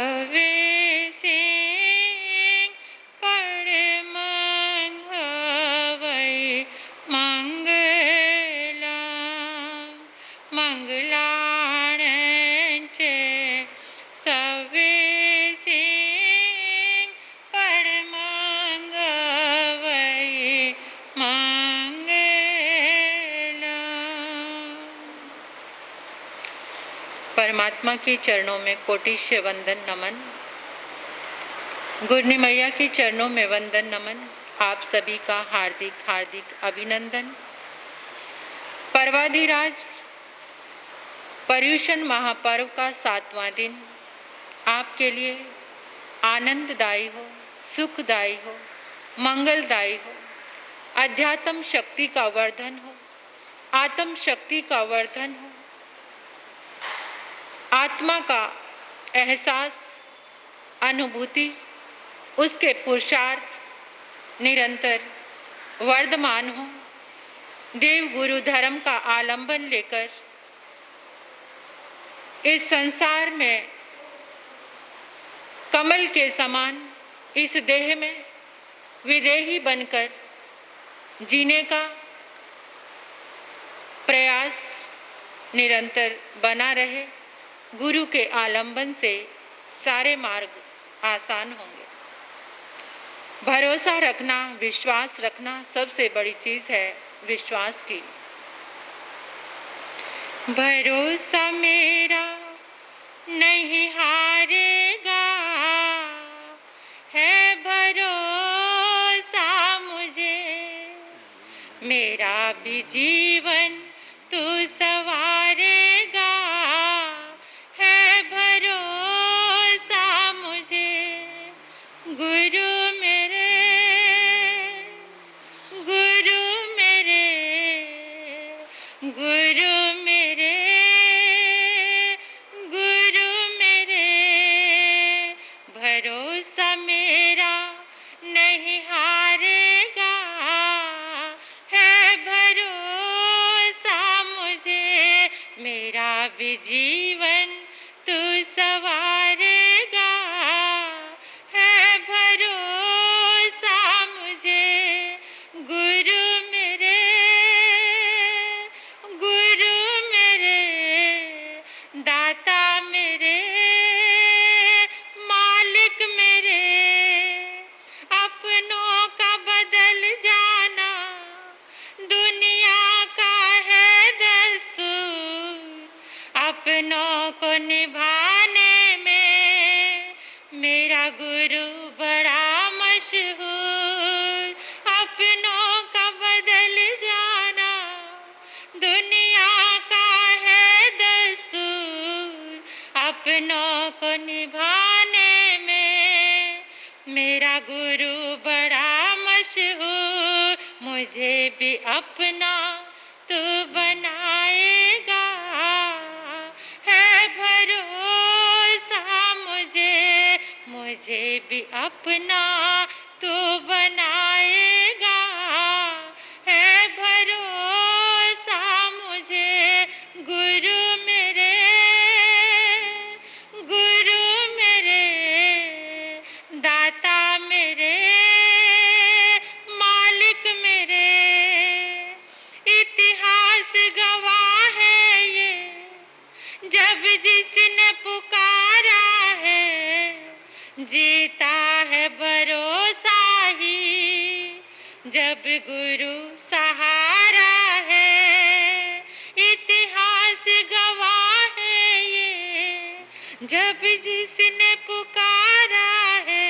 सवेसिं परमं हवै मंगलां मंगलां च सवेसिं परमं हवै परमात्मा के चरणों में कोटिश्य वंदन नमन। गुरनी मैया के चरणों में वंदन नमन। आप सभी का हार्दिक हार्दिक अभिनंदन। पर्वाधिराज पर्युषण महापर्व का 7वां दिन आपके लिए आनंददायी हो, सुखदायी हो, मंगलदायी हो, अध्यात्म शक्ति का वर्धन हो, आत्म शक्ति का वर्धन हो, आत्मा का एहसास, अनुभूति, उसके पुरुषार्थ निरंतर वर्धमान हो। देव गुरु धर्म का आलंबन लेकर इस संसार में कमल के समान इस देह में विदेही बनकर जीने का प्रयास निरंतर बना रहे। गुरु के आलंबन से सारे मार्ग आसान होंगे। भरोसा रखना, विश्वास रखना सबसे बड़ी चीज है विश्वास की। भरोसा मेरा नहीं हारेगा, है भरोसा मुझे, मेरा भी जीवन तू सवारेगा, है भरोसा मुझे। गुरु मेरे, गुरु मेरे, गुरु मेरे, गुरु मेरे, भरोसा मेरा नहीं हारेगा, है भरोसा मुझे, मेरा भी जीवन तू सवारेगा, है भरोसा मुझे। गुरु मेरे, गुरु मेरे, दाता मेरे, मालिक मेरे, अपनों का बदल जाना दुनिया का है दस्तूर, अपनों को निभाने में मेरा गुरु बड़ा मशहूर। अपनों का बदल जाना दुनिया का है दस्तूर, अपनों को निभाने में मेरा गुरु बड़ा मशहूर। मुझे भी अपना तू बनाएगा, है भरोसा मुझे, मुझे भी अपना तू बनाएगा, है भरोसा मुझे। गुरु मेरे, गुरु मेरे, दाता मेरे, मालिक मेरे, इतिहास गवाह है ये, जब जिसने पुकारा है जीता है भरोसा ही, जब गुरु सहारा है। इतिहास गवाह है ये, जब जिसने पुकारा है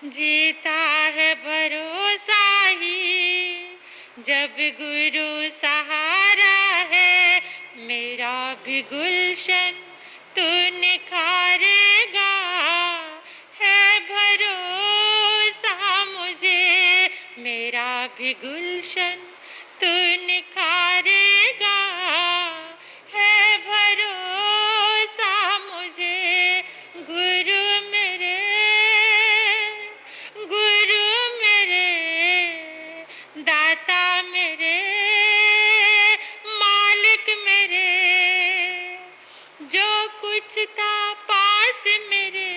जीता है भरोसा ही, जब गुरु सहारा है। मेरा भी गुलशन तू निखारेगा, है भरोसा मुझे, मेरा भी गुलशन तू निखारेगा, है भरोसा मुझे। गुरु मेरे, गुरु मेरे, दाता मेरे, मालिक मेरे, कुछ था पास मेरे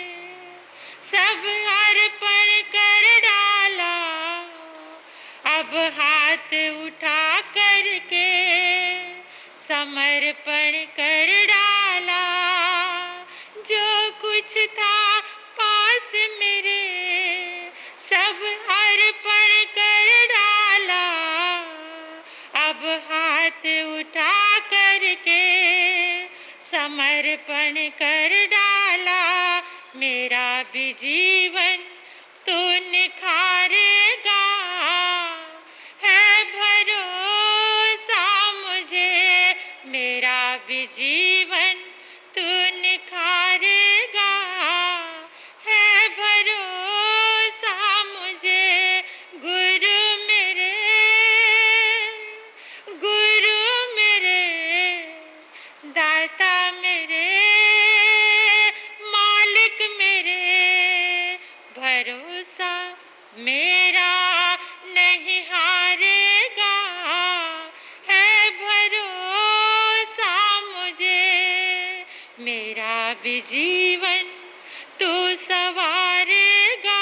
सब अर्पण कर डाला, अब हाथ उठा करके समर्पण कर डाला। जो कुछ था पास मेरे सब अर्पण कर डाला, अब हाथ उठा करके समर्पण कर डाला। मेरा भी जीवन तू निखारेगा, है भरोसा मुझे। मेरा भी जीवन तू निखारेगा, है भरोसा मुझे। गुरु मेरे, गुरु मेरे, दाता मेरे, मालिक मेरे, भरोसा मेरा नहीं हारेगा, है भरोसा मुझे। मेरा भी जीवन तू सवारेगा,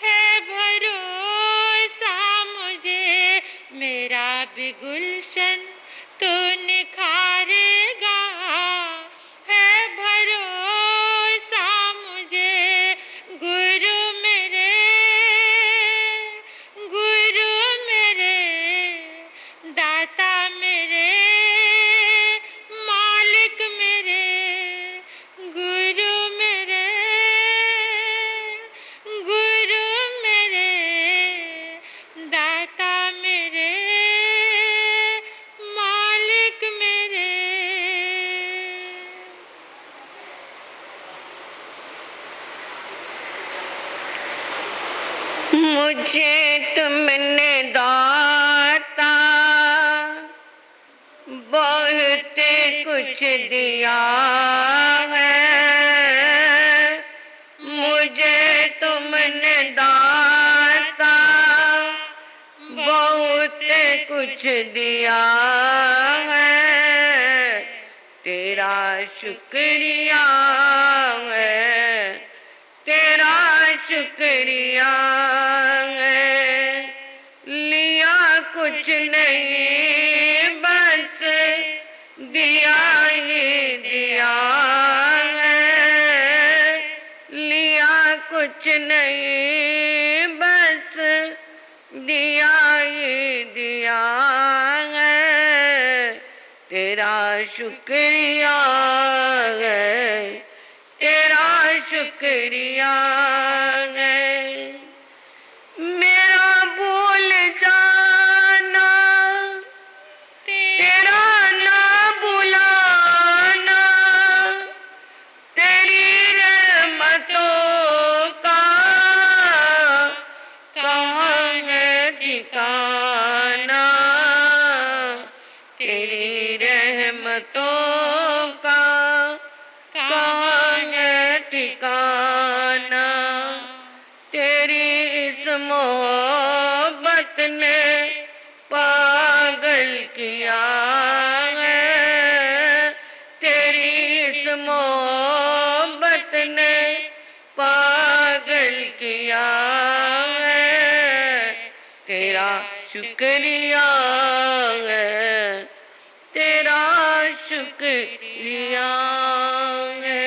है भरोसा मुझे। मेरा भी गुलशन तू निखारेगा, है भरोसा मुझे। गुरु मेरे, गुरु मेरे, दाता मेरे, मालिक मेरे, गुरु मेरे, गुरु मेरे, दाता मेरे, मालिक मेरे। मुझे तुमने दाता बहुत कुछ दिया है, मुझे तुमने दाता बहुत कुछ दिया है। तेरा शुक्रिया है, तेरा शुक्रिया है। लिया कुछ नहीं बस दिया ही दिया है। लिया कुछ नहीं बस दिया ही दिया है। तेरा शुक्रिया है, तेरा शुक्रिया है। मेरा भूल जाना, तेरा ना बुलाना, तेरी रहमतों का कहाँ है ठिकाना। तेरी रहमतों का कहाँ है ठिकाना। तेरी इस मोहब्बत ने पागल किया है। तेरी इस मोहब्बत ने पागल किया है। तेरा शुक्रिया है, तेरा शुक्रिया है।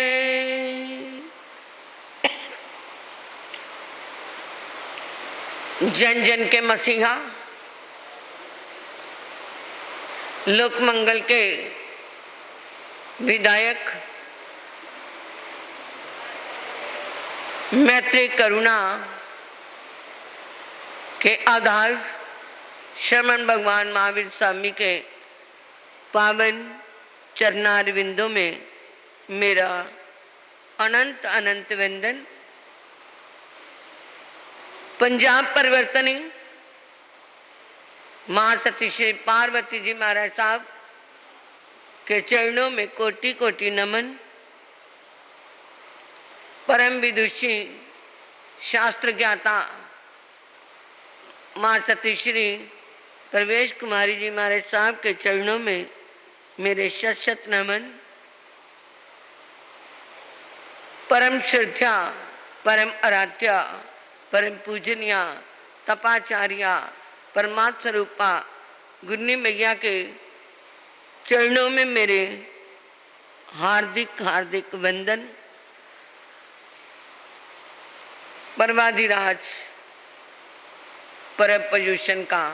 जन जन के मसीहा, लोक मंगल के विधायक, मैत्री करुणा के आधार श्रमण भगवान महावीर स्वामी के पावन चरणारविंदों में मेरा अनंत अनंत वंदन। पंजाब परिवर्तनी महासती श्री पार्वती जी महाराज साहब के चरणों में कोटि कोटि नमन। परम विदुषी शास्त्र ज्ञाता महासती श्री प्रवेश कुमारी जी महाराज साहब के चरणों में मेरे शत शत नमन। परम श्रद्धा, परम आराध्या, परम पूजनिया, तपाचार्या, परमात्म स्वरूपा गुरनी मैया के चरणों में मेरे हार्दिक हार्दिक वंदन। परमाधिराज परम पर्यूषण का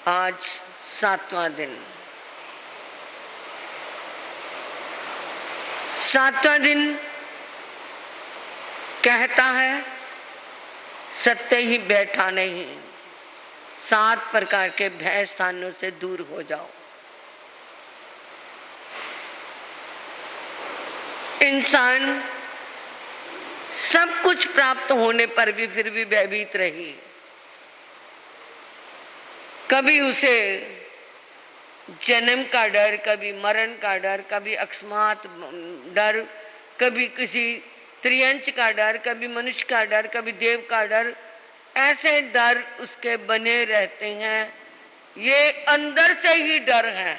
आज 7वां दिन। 7वां दिन कहता है सत्य ही बैठा नहीं, 7 प्रकार के भय स्थानों से दूर हो जाओ। इंसान सब कुछ प्राप्त होने पर भी फिर भी भयभीत रही। कभी उसे जन्म का डर, कभी मरण का डर, कभी अकस्मात डर, कभी किसी त्रियंच का डर, कभी मनुष्य का डर, कभी देव का डर, ऐसे डर उसके बने रहते हैं। ये अंदर से ही डर है।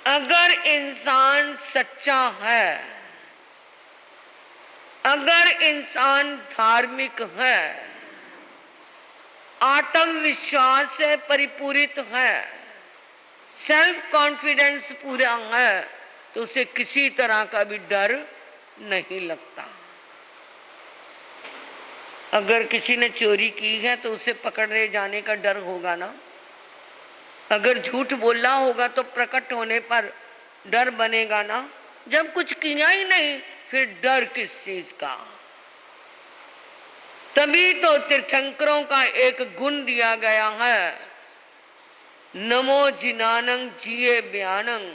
अगर इंसान सच्चा है, अगर इंसान धार्मिक है, आत्मविश्वास से परिपूरित है, सेल्फ कॉन्फिडेंस पूरा है, तो उसे किसी तरह का भी डर नहीं लगता। अगर किसी ने चोरी की है तो उसे पकड़े जाने का डर होगा ना। अगर झूठ बोला होगा तो प्रकट होने पर डर बनेगा ना। जब कुछ किया ही नहीं फिर डर किस चीज का। तभी तो तीर्थंकरों का एक गुण दिया गया है, नमो जिनानंग जिये बयानंग।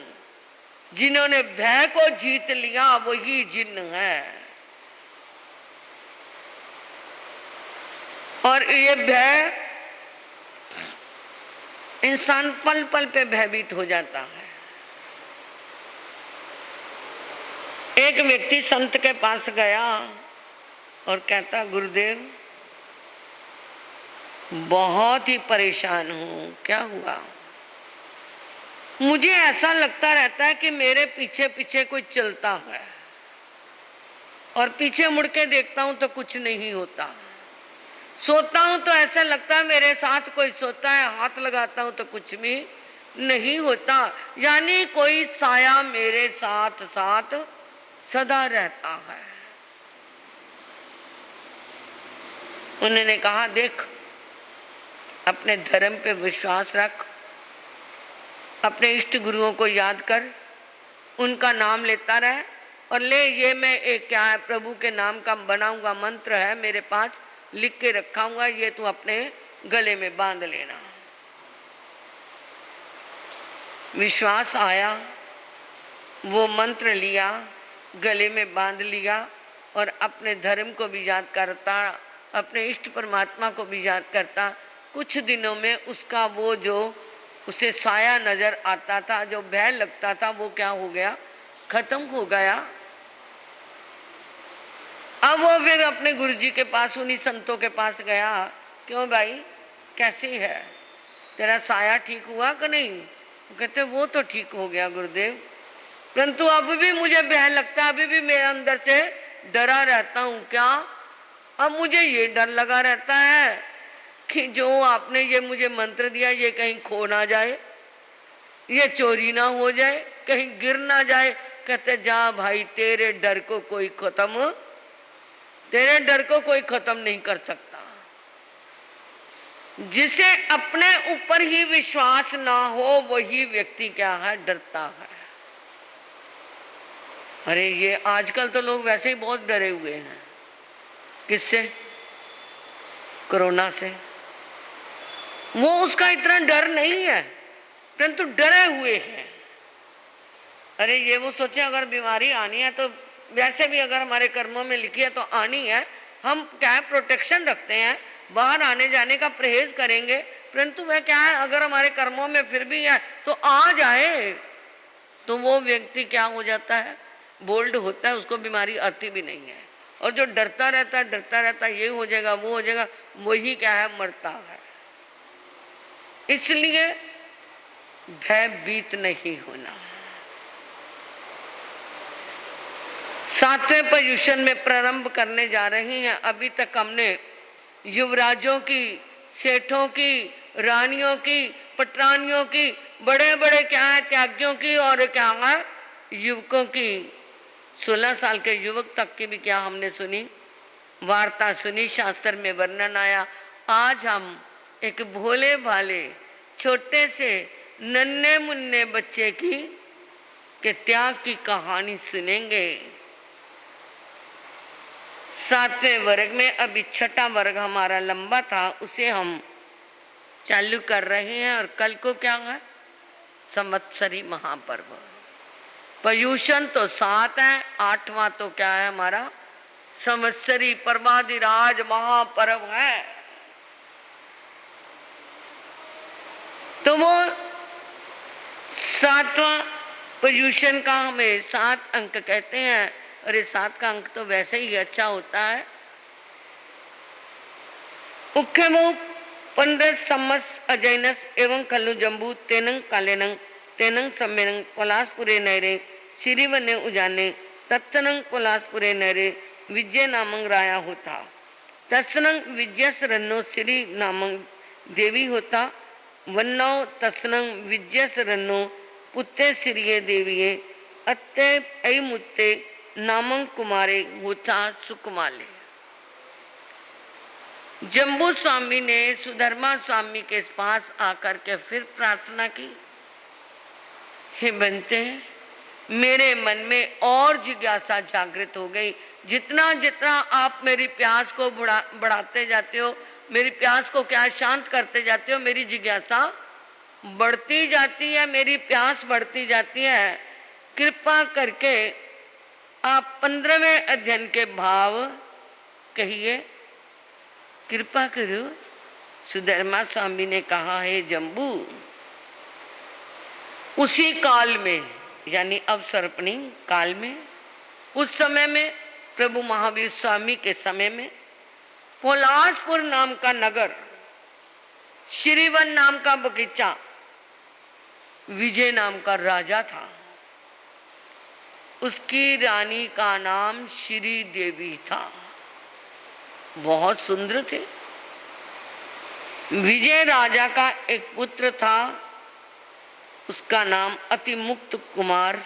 जिन्होंने भय को जीत लिया वही जिन है। और ये भय, इंसान पल पल पे भयभीत हो जाता है। एक व्यक्ति संत के पास गया और कहता, गुरुदेव बहुत ही परेशान हूं। क्या हुआ? मुझे ऐसा लगता रहता है कि मेरे पीछे पीछे कोई चलता है और पीछे मुड़ के देखता हूं तो कुछ नहीं होता। सोता हूं तो ऐसा लगता है मेरे साथ कोई सोता है, हाथ लगाता हूं तो कुछ भी नहीं होता। यानी कोई साया मेरे साथ साथ सदा रहता है। उन्होंने कहा, देख अपने धर्म पे विश्वास रख, अपने इष्ट गुरुओं को याद कर, उनका नाम लेता रहे और ले ये मैं एक क्या है प्रभु के नाम का बना हुआ मंत्र है मेरे पास, लिख के रखा हुआ, ये तू अपने गले में बांध लेना। विश्वास आया, वो मंत्र लिया, गले में बांध लिया और अपने धर्म को भी याद करता, अपने इष्ट परमात्मा को भी याद करता। कुछ दिनों में उसका वो जो उसे साया नजर आता था, जो भय लगता था, वो क्या हो गया? खत्म हो गया। अब वो फिर अपने गुरुजी के पास, उन्हीं संतों के पास गया। क्यों भाई, कैसी है, तेरा साया ठीक हुआ कि नहीं? वो कहते वो तो ठीक हो गया गुरुदेव, परंतु अब भी मुझे भय लगता है, अभी भी मेरे अंदर से डरा रहता हूँ। क्या? अब मुझे ये डर लगा रहता है कि जो आपने ये मुझे मंत्र दिया ये कहीं खो ना जाए, ये चोरी ना हो जाए, कहीं गिर ना जाए। कहते जा भाई, तेरे डर को कोई खत्म नहीं कर सकता। जिसे अपने ऊपर ही विश्वास ना हो वही व्यक्ति क्या है? डरता है। अरे ये आजकल तो लोग वैसे ही बहुत डरे हुए हैं। किससे? कोरोना से। वो उसका इतना डर नहीं है, परंतु डरे हुए हैं। अरे ये वो सोचे अगर बीमारी आनी है तो वैसे भी अगर हमारे कर्मों में लिखी है तो आनी है। हम क्या है, प्रोटेक्शन रखते हैं, बाहर आने जाने का परहेज करेंगे, परंतु वह क्या है, अगर हमारे कर्मों में फिर भी है तो आ जाए। तो वो व्यक्ति क्या हो जाता है? बोल्ड होता है, उसको बीमारी आती भी नहीं है। और जो डरता रहता है ये हो जाएगा वो हो जाएगा, वही क्या है? मरता है। इसलिए भयभीत नहीं होना। 7वें पर्यूषण में प्रारंभ करने जा रही हैं। अभी तक हमने युवराजों की, सेठों की, रानियों की, पटरानियों की, बड़े बड़े क्या है त्यागियों की और क्या है युवकों की, 16 साल के युवक तक की भी क्या हमने सुनी, वार्ता सुनी, शास्त्र में वर्णन आया। आज हम एक भोले भाले छोटे से नन्हे मुन्ने बच्चे की के त्याग की कहानी सुनेंगे। 7वें वर्ग में अभी 6ठा वर्ग हमारा लंबा था, उसे हम चालू कर रहे हैं। और कल को क्या है, संवत्सरी महापर्व। पर्यूषण तो 7 है, 8वां तो क्या है हमारा संवत्सरी पर्वाधिराज महापर्व है। तो वो 7वां पर्यूषण का हमें 7 अंक कहते हैं। और ये 7 का अंक तो वैसे ही अच्छा होता है। उख्यमु 15 सम्मस अजैनस एवं खल्लु जम्बू तेनंग कालेनंग तेनंग सम्मेनंग पलासपुरे नैरे श्रीवने उजाने तत्सनंग पलासपुरे नैरे विजय नामंग राया होता। तत्सनंग विजयस रन्नो श्री नामंग देवी होता। वन्नौ तत्सनंग विजयस रन्नो पुत्ते श्रीये देवीये अत्ते ऐ मुत्ते नामंग कुमारे होता सुकुमाले। जम्बू स्वामी ने सुधर्मा स्वामी के पास आकर के फिर प्रार्थना की, हे बनते हैं, मेरे मन में और जिज्ञासा जागृत हो गई। जितना जितना आप मेरी प्यास को बढ़ाते जाते हो, मेरी प्यास को क्या शांत करते जाते हो, मेरी जिज्ञासा बढ़ती जाती है, मेरी प्यास बढ़ती जाती है। कृपा करके आप 15वें अध्ययन के भाव कहिए। कृपा करो। सुधर्मा स्वामी ने कहा, है जम्बू, उसी काल में यानी अवसर्पणी काल में, उस समय में प्रभु महावीर स्वामी के समय में पोलासपुर नाम का नगर, श्रीवन नाम का बगीचा, विजय नाम का राजा था। उसकी रानी का नाम श्री देवी था। बहुत सुंदर थे। विजय राजा का एक पुत्र था, उसका नाम अति मुक्त कुमार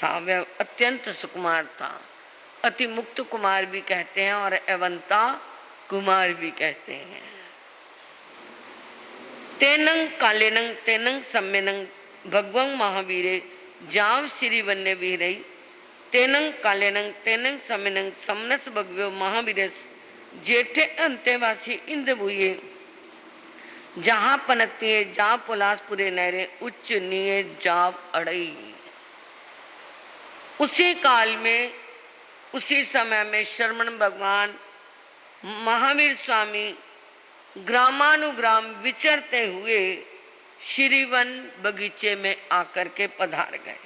था। वह अत्यंत सुकुमार था। अति मुक्त कुमार भी कहते हैं और अवंता कुमार भी कहते हैं। तेनंग कालेनंग तेनंग सम्मेनंग भगवंग महावीरे जाव श्री वन्य वीरई तेनंग कालेनंग तेनंग सम्मेनंग समनस भगव्यो महावीरस जेठे अंतेवासी इंद्रभुये जहाँ पनतिये जा पुलासपुरे नहरे उच्च निये जाव अड़ई। उसी काल में, उसी समय में श्रमण भगवान महावीर स्वामी ग्रामानुग्राम विचरते हुए श्रीवन बगीचे में आकर के पधार गए।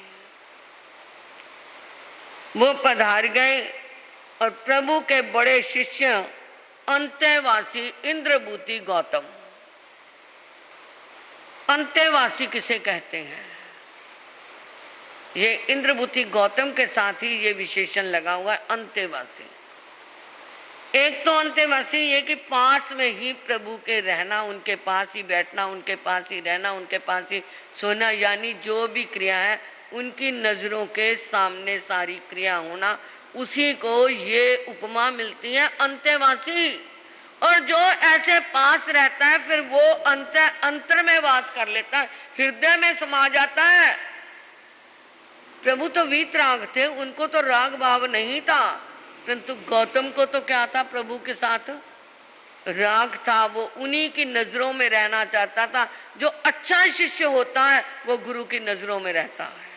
वो पधार गए और प्रभु के बड़े शिष्य अंत्यवासी इंद्रभूति गौतम। अंत्यवासी किसे कहते हैं? ये इंद्रभूति गौतम के साथ ही ये विशेषण लगा हुआ है, अंत्यवासी। एक तो अंत्यवासी ये कि पास में ही प्रभु के रहना, उनके पास ही बैठना, उनके पास ही रहना, उनके पास ही सोना, यानी जो भी क्रिया है उनकी नजरों के सामने सारी क्रिया होना, उसी को ये उपमा मिलती है अंत्यवासी। और जो ऐसे पास रहता है फिर वो अंतर में वास कर लेता है, हृदय में समा जाता है। प्रभु तो वीतराग थे, उनको तो राग भाव नहीं था, परंतु गौतम को तो क्या था, प्रभु के साथ राग था। वो उन्हीं की नजरों में रहना चाहता था। जो अच्छा शिष्य होता है वो गुरु की नजरों में रहता है।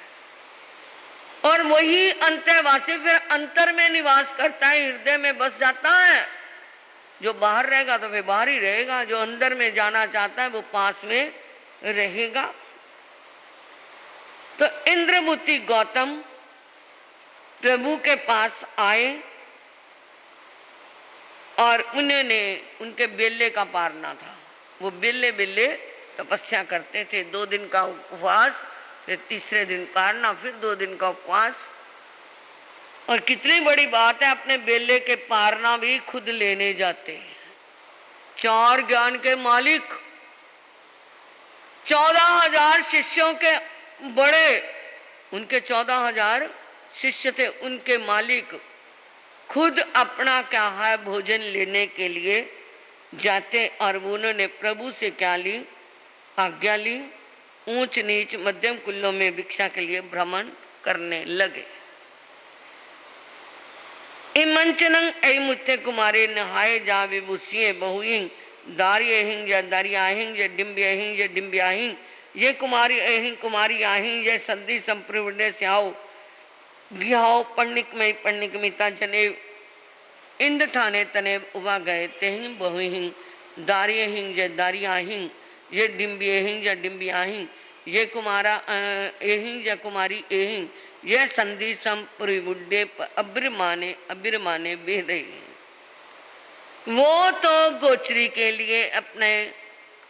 और वही अंत्यवासी फिर अंतर में निवास करता है, हृदय में बस जाता है। जो बाहर रहेगा तो फिर बाहर ही रहेगा, जो अंदर में जाना चाहता है वो पास में रहेगा। तो इंद्रभूति गौतम प्रभु के पास आए और उन्होंने, उनके बेले का पारना था, वो बेले बेले तपस्या करते थे। 2 दिन का उपवास, फिर तीसरे दिन पारना, फिर 2 दिन का उपवास। और कितनी बड़ी बात है, अपने बेले के पारना भी खुद लेने जाते हैं। 4 ज्ञान के मालिक, 14,000 शिष्यों के बड़े, उनके 14,000 शिष्य थे, उनके मालिक खुद अपना क्या है भोजन लेने के लिए जाते। और उन्होंने प्रभु से क्या ली, आज्ञा ली, ऊंच नीच मध्यम कुल्लों में भिक्षा के लिए भ्रमण करने लगे। इमंचनं ऐ मुत्ते कुमारे नहाए जा विभूषिये बहुहिंग दारिये हिंग या दारियाहिंग या डिम्बियाहिंग या डिम्बियाहिंग ये कुमारी अहिंग कुमारी आहिंग ये संधि संप्रवृणे स्याओ गिहाओ पण्डिक में पण्डिक मिता जनेव इंद ठाने तने उवा गए तेहिं बहुहिंग दारियहिंग या दारियाहिंग ये डिम्बियाहिंग या डिम्बियाहिंग ये कुमारा एहिंग या कुमारी एहिंग यह संधि संप्रवृणे अबिरमाने बह रही है। वो तो गोचरी के लिए अपने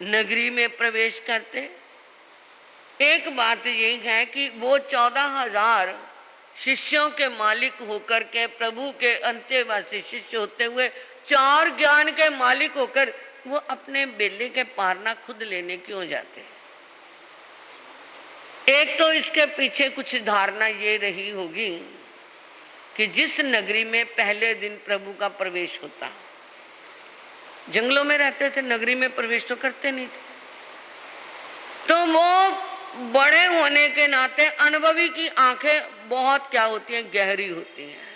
नगरी में प्रवेश करते। एक बात ये है कि वो 14,000 शिष्यों के मालिक होकर के, प्रभु के अंत्यवासी शिष्य होते हुए, 4 ज्ञान के मालिक होकर वो अपने बेले के पारना खुद लेने क्यों जाते? एक तो इसके पीछे कुछ धारणा ये रही होगी कि जिस नगरी में पहले दिन प्रभु का प्रवेश होता, जंगलों में रहते थे, नगरी में प्रवेश तो करते नहीं थे, तो वो बड़े होने के नाते अनुभवी की आंखें बहुत क्या होती हैं, गहरी होती हैं।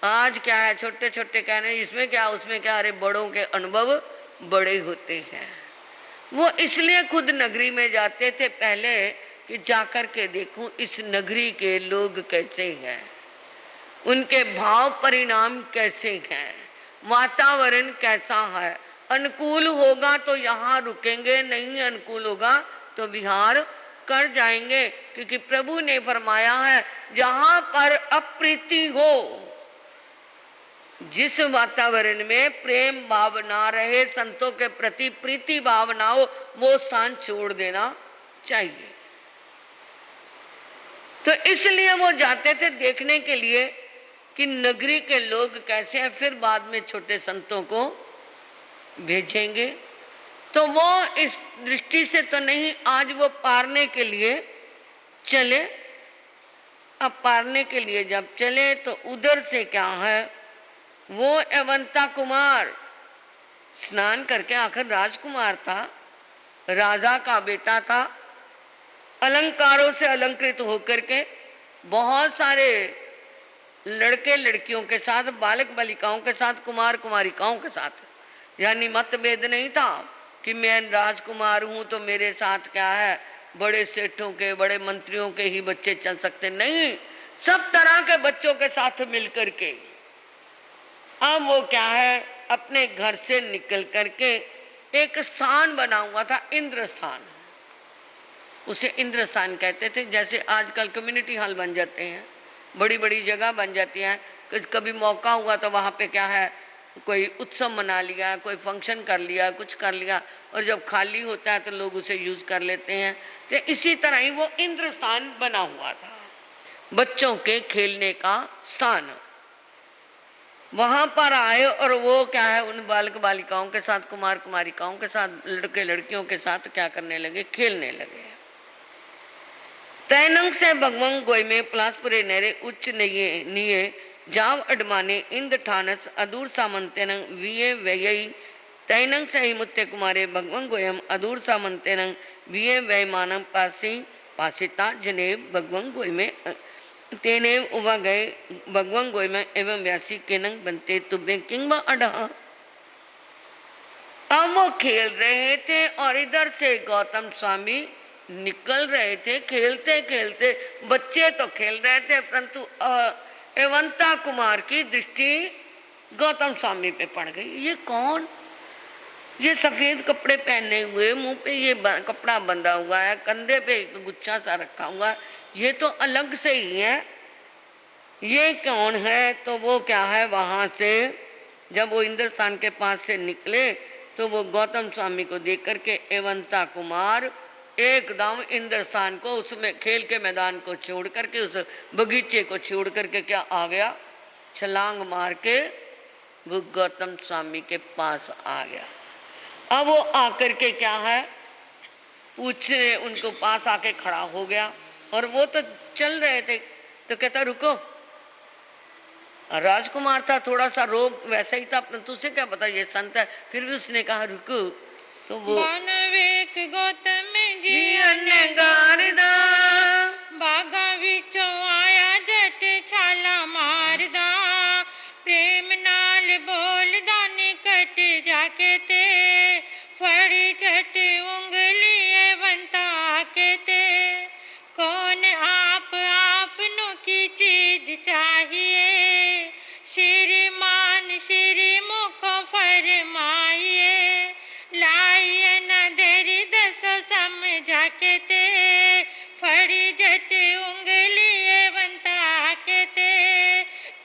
आज क्या है, छोटे छोटे कह रहे हैं इसमें क्या उसमें क्या, अरे बड़ों के अनुभव बड़े होते हैं। वो इसलिए खुद नगरी में जाते थे पहले कि जाकर के देखूं इस नगरी के लोग कैसे हैं, उनके भाव परिणाम कैसे हैं, वातावरण कैसा है। अनुकूल होगा तो यहाँ रुकेंगे, नहीं अनुकूल होगा तो विहार कर जाएंगे, क्योंकि प्रभु ने फरमाया है जहां पर अप्रीति हो, जिस वातावरण में प्रेम भाव ना रहे, संतों के प्रति प्रीति भाव ना हो, वो स्थान छोड़ देना चाहिए। तो इसलिए वो जाते थे देखने के लिए कि नगरी के लोग कैसे हैं, फिर बाद में छोटे संतों को भेजेंगे। तो वो इस दृष्टि से तो नहीं, आज वो पारने के लिए चले। अब पारने के लिए जब चले तो उधर से क्या है, वो एवंता कुमार स्नान करके, आखिर राजकुमार था, राजा का बेटा था, अलंकारों से अलंकृत होकर के बहुत सारे लड़के लड़कियों के साथ, बालक बालिकाओं के साथ, कुमार कुमारिकाओं के साथ, यानी मतभेद नहीं था कि मैं राजकुमार हूं तो मेरे साथ क्या है, बड़े सेठों के, बड़े मंत्रियों के ही बच्चे चल सकते, नहीं, सब तरह के बच्चों के साथ मिलकर के। अब वो क्या है, अपने घर से निकल करके एक स्थान बना हुआ था, इंद्र स्थान, उसे इंद्र स्थान कहते थे। जैसे आजकल कम्युनिटी हॉल बन जाते हैं, बड़ी बड़ी जगह बन जाती है, कभी मौका हुआ तो वहाँ पे क्या है, कोई उत्सव मना लिया, कोई फंक्शन कर लिया, कुछ कर लिया, और जब खाली होता है तो लोग उसे यूज कर लेते हैं। तो इसी तरह ही वो इंद्र स्थान बना हुआ था, बच्चों के खेलने का स्थान। वहां पर आए और वो क्या है, उन बालक बालिकाओं के साथ, कुमार कुमारिकाओं के साथ, लड़के लड़कियों के साथ क्या करने लगे, खेलने लगे। तैनंग से भगवंग गोय में पलासपुरे नेरे उच्च निये जाव अडमाने इंद ठानस अदूर सामंतेनंग विये व्ययई तैनंग से मुत्ते कुमारे भगवंग गोयम अदूर सामंतेनंग विये व्ययमानम पासी पासिता जनेव भगवंग गोय में तेनेव उवा गए भगवंग गोय में एवं व्यासी केनंग बनते तुबे किंग अडा। अब वो खेल रहे थे और इधर से गौतम स्वामी निकल रहे थे, खेलते खेलते, बच्चे तो खेल रहे थे, परंतु एवंता कुमार की दृष्टि गौतम स्वामी पे पड़ गई। ये कौन, ये सफेद कपड़े पहने हुए, मुंह पे ये कपड़ा बंधा हुआ है, कंधे पे एक गुच्छा सा रखा हुआ है, ये तो अलग से ही है, ये कौन है? तो वो क्या है, वहां से जब वो इंद्रस्थान के पास से निकले तो वो गौतम स्वामी को देख करके एवंता कुमार एकदम इंद्रस्थान को, उसमें खेल के मैदान को छोड़ करके, उस बगीचे को छोड़ करके क्या आ गया, छलांग मार के वो गौतम स्वामी के पास आ गया। अब वो आकर के क्या है, पूछने उनको पास आके खड़ा हो गया, और वो तो चल रहे थे, तो कहता रुको। राजकुमार था, थोड़ा सा रोब वैसा ही था, परंतु उसे क्या पता ये संत है, फिर भी उसने कहा रुको। तो वो गौतम जी गारदा बागा विचों आया जट छाला मारदा, प्रेम नाल बोलदा निकट जाके ते, फड़ी झट उंगली बनता के ते, कौन आप नो की चीज चाहिए, श्रीमान श्री मुखो फरमाइए, लाइए न देरी दसो समझा के ते, फड़ी जट उंगली बनता के ते,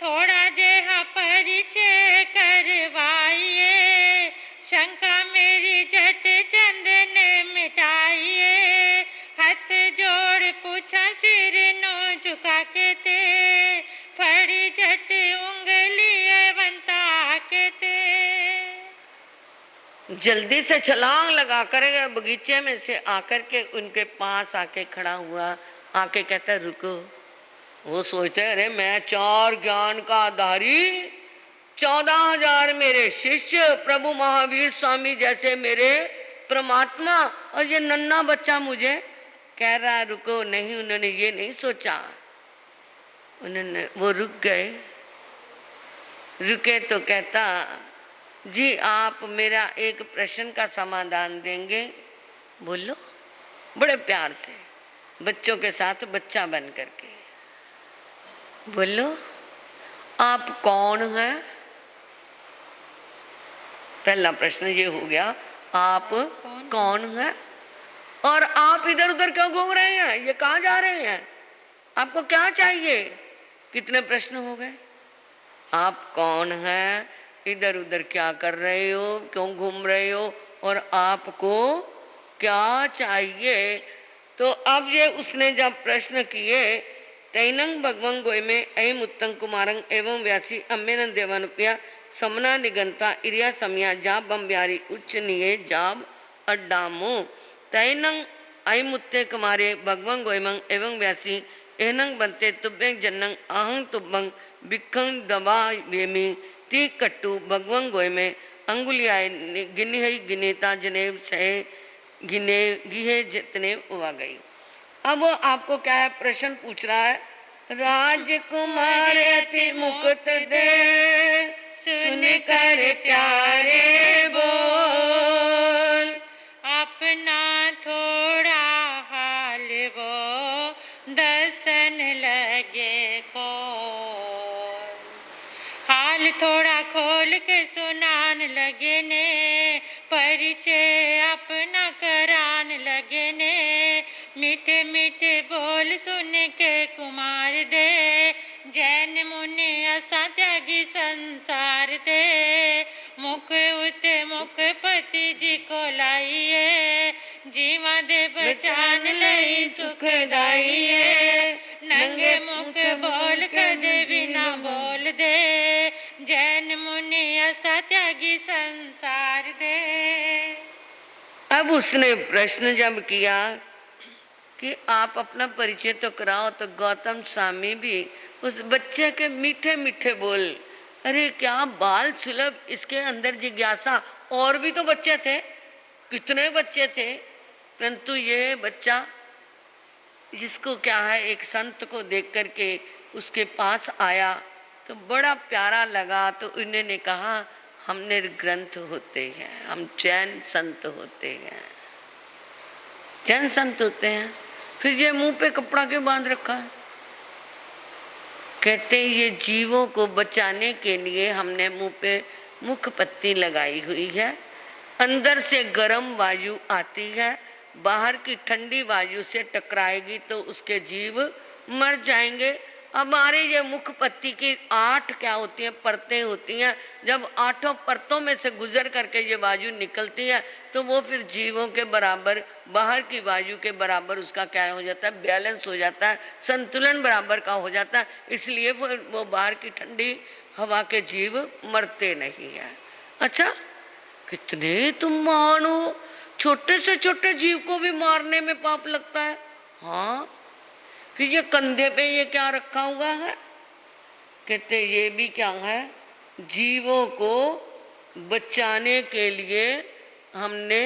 थोड़ा जेहा परिचय करवाइए, शंका मेरी जट चंद ने मिटाइए, हाथ जोड़ पूछा सिर नो झुका के ते, फड़ी जट उंगली बनता के ते। जल्दी से छलांग लगा कर बगीचे में से आकर के उनके पास आके खड़ा हुआ, आके कहता रुको। वो सोचते अरे मैं 4 ज्ञान का आधारी, 14,000 मेरे शिष्य, प्रभु महावीर स्वामी जैसे मेरे परमात्मा, और ये नन्हा बच्चा मुझे कह रहा रुको। नहीं, उन्होंने ये नहीं सोचा, उन्होंने वो रुक गए। रुके तो कहता जी आप मेरा एक प्रश्न का समाधान देंगे? बोलो। बड़े प्यार से बच्चों के साथ बच्चा बन करके बोलो, आप कौन हैं? पहला प्रश्न ये हो गया, आप कौन हैं और आप इधर उधर क्यों घूम रहे हैं, ये कहाँ जा रहे हैं, आपको क्या चाहिए? कितने प्रश्न हो गए। आप कौन हैं, इधर उधर क्या कर रहे हो, क्यों घूम रहे हो, और आपको क्या चाहिए? तो अब ये उसने जब प्रश्न किए, तैनंग भगवं गोय में ऐम उत्तम कुमारंग एवं व्यासी अम्मेन देवानुप्या समना निगंता इरिया समया जाब बम ब्यारी उच्च निये जाब अड्डामो, तैनंग ऐम उत्ते कुमारे भगवं गोयमंग एवं व्यासी एनंग बनते तुब्बें जन्नंग आहंग तुब्बंग बिखंग दवा बेमी ती कट्टू भगवं गोय में अंगुलियाए गिनी हई गिनेता जनेब सहे गिने गिहे जितने उवा गई। अब वो आपको क्या है, प्रश्न पूछ रहा है, राजकुमार अति मुकुट दे सुन कर प्यारे बोल, अपना थोड़ा हाल वो दसन लगे खोल, हाल थोड़ा खोल के सुनान लगे ने, परिचय अपना करान लगे ने, मीठे मीठे बोल सुन के कुमार दे, जैन मुनि असा त्यागी संसार दे, मुख उते मुख पति जी को लाइए, जीवा दे बचान लई सुखदाइए, नंगे मुख बोल कर दे बिना बोल दे, जैन मुनि असा त्यागी संसार दे। अब उसने प्रश्न जब किया कि आप अपना परिचय तो कराओ, तो गौतम स्वामी भी उस बच्चे के मीठे मीठे बोल, अरे क्या बाल सुलभ इसके अंदर जिज्ञासा, और भी तो बच्चे थे, कितने बच्चे थे, परंतु ये बच्चा जिसको क्या है एक संत को देख करके उसके पास आया तो बड़ा प्यारा लगा। तो उन्होंने कहा हम निर्ग्रंथ होते हैं, हम जैन संत होते हैं, जैन संत होते हैं। फिर ये मुंह पे कपड़ा क्यों बांध रखा है? कहते ये जीवों को बचाने के लिए हमने मुंह पे मुख पत्ती लगाई हुई है, अंदर से गर्म वायु आती है, बाहर की ठंडी वायु से टकराएगी तो उसके जीव मर जाएंगे, हमारे ये मुख पत्ती की 8 क्या होती हैं, परतें होती हैं। जब 8 परतों में से गुजर करके ये वायु निकलती है तो वो फिर जीवों के बराबर, बाहर की वायु के बराबर उसका क्या हो जाता है, बैलेंस हो जाता है, संतुलन बराबर का हो जाता है। इसलिए वो बाहर की ठंडी हवा के जीव मरते नहीं है। अच्छा, कितने तुम महान हो, छोटे से छोटे जीव को भी मारने में पाप लगता है। हाँ, फिर ये कंधे पे ये क्या रखा हुआ है? कहते ये भी क्या है, जीवों को बचाने के लिए हमने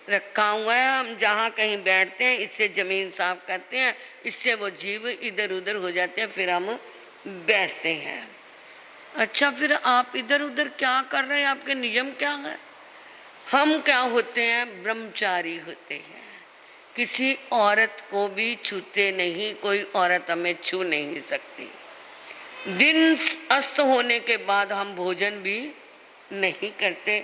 रखा हुआ है। हम जहाँ कहीं बैठते हैं इससे जमीन साफ करते हैं, इससे वो जीव इधर उधर हो जाते हैं, फिर हम बैठते हैं। अच्छा, फिर आप इधर उधर क्या कर रहे हैं, आपके नियम क्या है? हम क्या होते हैं, ब्रह्मचारी होते हैं, किसी औरत को भी छूते नहीं, कोई औरत हमें छू नहीं सकती। दिन अस्त होने के बाद हम भोजन भी नहीं करते।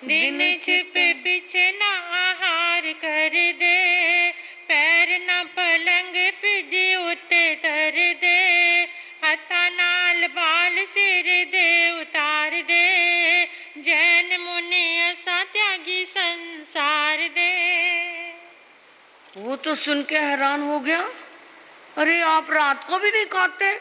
दिन छिपे पीछे ना आहार कर दे, पैर ना पलंग पिदी उते धर दे, हथा नाल बाल सिर दे उतार दे, जैन मुनि ऐसा त्यागी संसार दे। वो तो सुन के हैरान हो गया, अरे आप रात को भी नहीं खाते,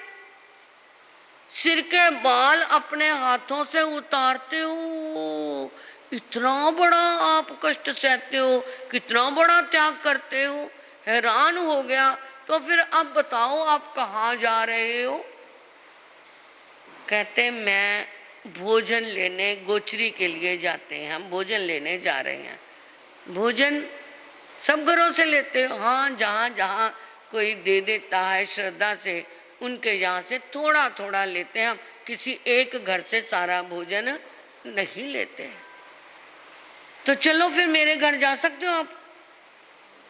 सिर के बाल अपने हाथों से उतारते हो, इतना बड़ा आप कष्ट सहते हो, कितना बड़ा त्याग करते हो। हैरान हो गया। तो फिर अब बताओ आप कहाँ जा रहे हो? कहते मैं भोजन लेने गोचरी के लिए जाते हैं, हम भोजन लेने जा रहे हैं। भोजन सब घरों से लेते हो? हाँ, जहाँ जहाँ कोई दे देता है श्रद्धा से, उनके यहाँ से थोड़ा थोड़ा लेते हैं हम, किसी एक घर से सारा भोजन नहीं लेते। तो चलो फिर मेरे घर जा सकते हो आप?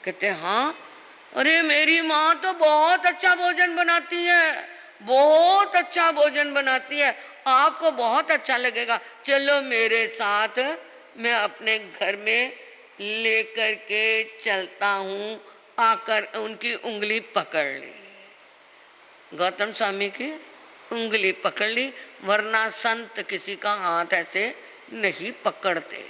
कहते हाँ, अरे मेरी माँ तो बहुत अच्छा भोजन बनाती है, बहुत अच्छा भोजन बनाती है, आपको बहुत अच्छा लगेगा, चलो मेरे साथ, मैं अपने घर में लेकर के चलता हूँ। आकर उनकी उंगली पकड़ ली, गौतम स्वामी की उंगली पकड़ ली, वरना संत किसी का हाथ ऐसे नहीं पकड़ते।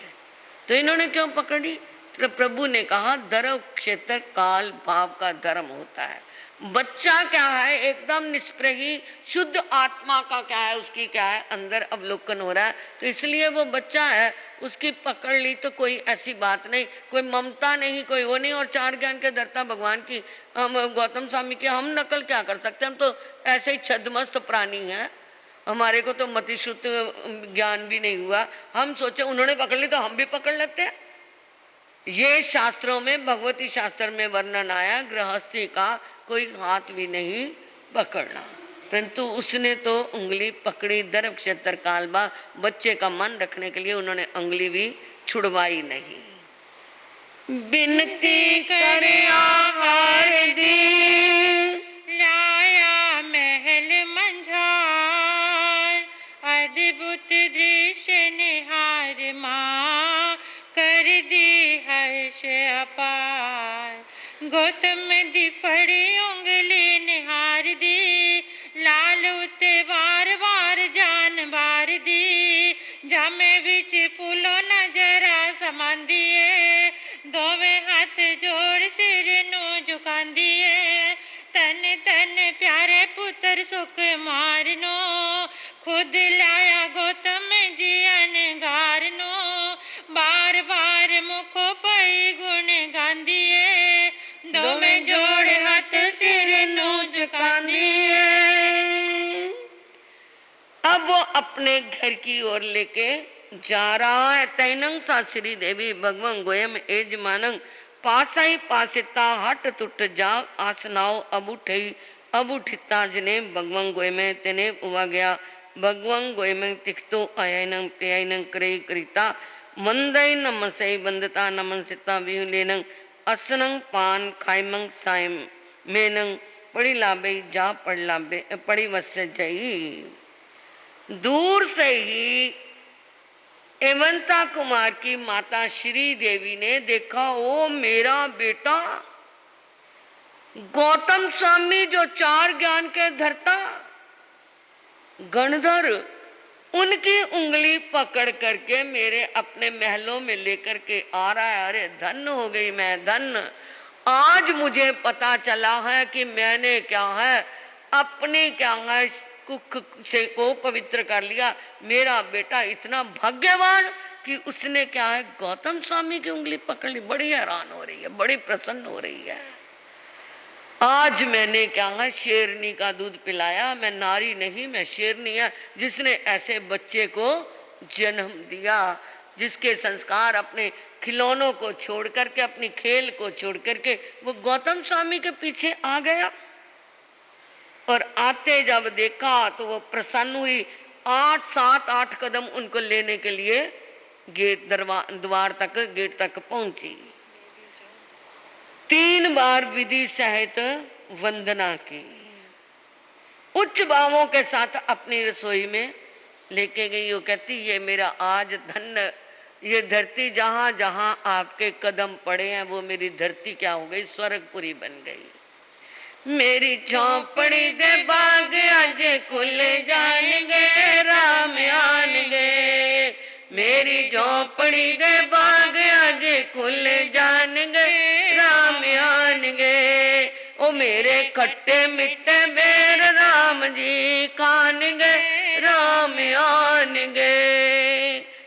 तो इन्होंने क्यों पकड़ी? तो प्रभु ने कहा धर्म क्षेत्र काल भाव का धर्म होता है। बच्चा क्या है, एकदम निष्प्रही शुद्ध आत्मा का क्या है, उसकी क्या है, अंदर अवलोकन हो रहा है, तो इसलिए वो बच्चा है, उसकी पकड़ ली तो कोई ऐसी बात नहीं, कोई ममता नहीं, कोई वो नहीं। और 4 ज्ञान के धर्ता भगवान की हम गौतम स्वामी की हम नकल क्या कर सकते हैं, हम तो ऐसे ही छद्मस्त प्राणी हैं, हमारे को तो मतिश्रुत ज्ञान भी नहीं हुआ। हम सोचे उन्होंने पकड़ ली तो हम भी पकड़ लेते हैं। ये शास्त्रों में, भगवती शास्त्र में वर्णन आया, गृहस्थी का कोई हाथ भी नहीं पकड़ना, परंतु उसने तो उंगली पकड़ी। धर्म क्षेत्र कालबा, बच्चे का मन रखने के लिए उन्होंने उंगली भी छुड़वाई नहीं। बिनती करे आहार दी, लाया महल मंझार, अद्भुत दृश्य निहार माँ, कर दी हर्ष अपार। गौतम दी फड़ी उंगली निहार दी, लाल उते बार बार जान बार दी, जामे विच फूलो नजरा समान दिए, दोवे हाथ जोड़ सिर नु झुकांदी है, तन तन प्यारे पुत्र सुख मारनो, खुद लाया गौतम जी अनगारनो, बार बार मुखो पई गुण गांदी है, दो में जोड़ हाथ सिर नु झुकांदी है। अब वो अपने घर की ओर लेके जा रहा है। तैनंग सा श्री देवी भगवान गोयम एजमानंग, पासाई पासिता हट तुट जा आसनाओ अब उठिता जने भगवान गोयमे तेने उवा गया, भगवान गोयमे तिखतो आयनंग प्यायनंग करे करिता, मंदई नमसई बंदता नमन सिता विहुलेनंग, असनंग पान खाइमंग साइम मेनंग, पड़ी लाबे जा पड़ लाबे पड़ी वस्य जई। दूर से ही एवंता कुमार की माता श्री देवी ने देखा, ओ मेरा बेटा, गौतम स्वामी जो चार ज्ञान के धर्ता गणधर, उनकी उंगली पकड़ करके मेरे अपने महलों में लेकर के आ रहा है। अरे धन्य हो गई मैं, धन्य। आज मुझे पता चला है कि मैंने क्या है अपने क्या है कुख से को पवित्र कर लिया। मेरा बेटा इतना भाग्यवान कि उसने क्या है गौतम स्वामी की उंगली पकड़ ली। बड़ी हैरान हो रही है, बड़ी प्रसन्न हो रही है। आज मैंने क्या है शेरनी का दूध पिलाया। मैं नारी नहीं, मैं शेरनी है, जिसने ऐसे बच्चे को जन्म दिया, जिसके संस्कार अपने खिलौनों को छोड़ करके, अपनी खेल को छोड़ करके वो गौतम स्वामी के पीछे आ गया। और आते जब देखा तो वो प्रसन्न हुई। 7-8 कदम उनको लेने के लिए गेट द्वार तक, गेट तक पहुंची। 3 बार विधि सहित वंदना की, उच्च भावों के साथ अपनी रसोई में लेके गई। वो कहती ये मेरा आज धन्य, ये धरती जहां जहां आपके कदम पड़े हैं वो मेरी धरती क्या हो गई, स्वर्गपुरी बन गई। मेरी झोंपड़ी दे बाग आज खुल जाएंगे, राम आएंगे। मेरी झोंपड़ी दे बाग आज खुल जाएंगे, राम आएंगे। ओ मेरे खट्टे मिट्टे बेर राम जी खाएंगे, राम आएंगे।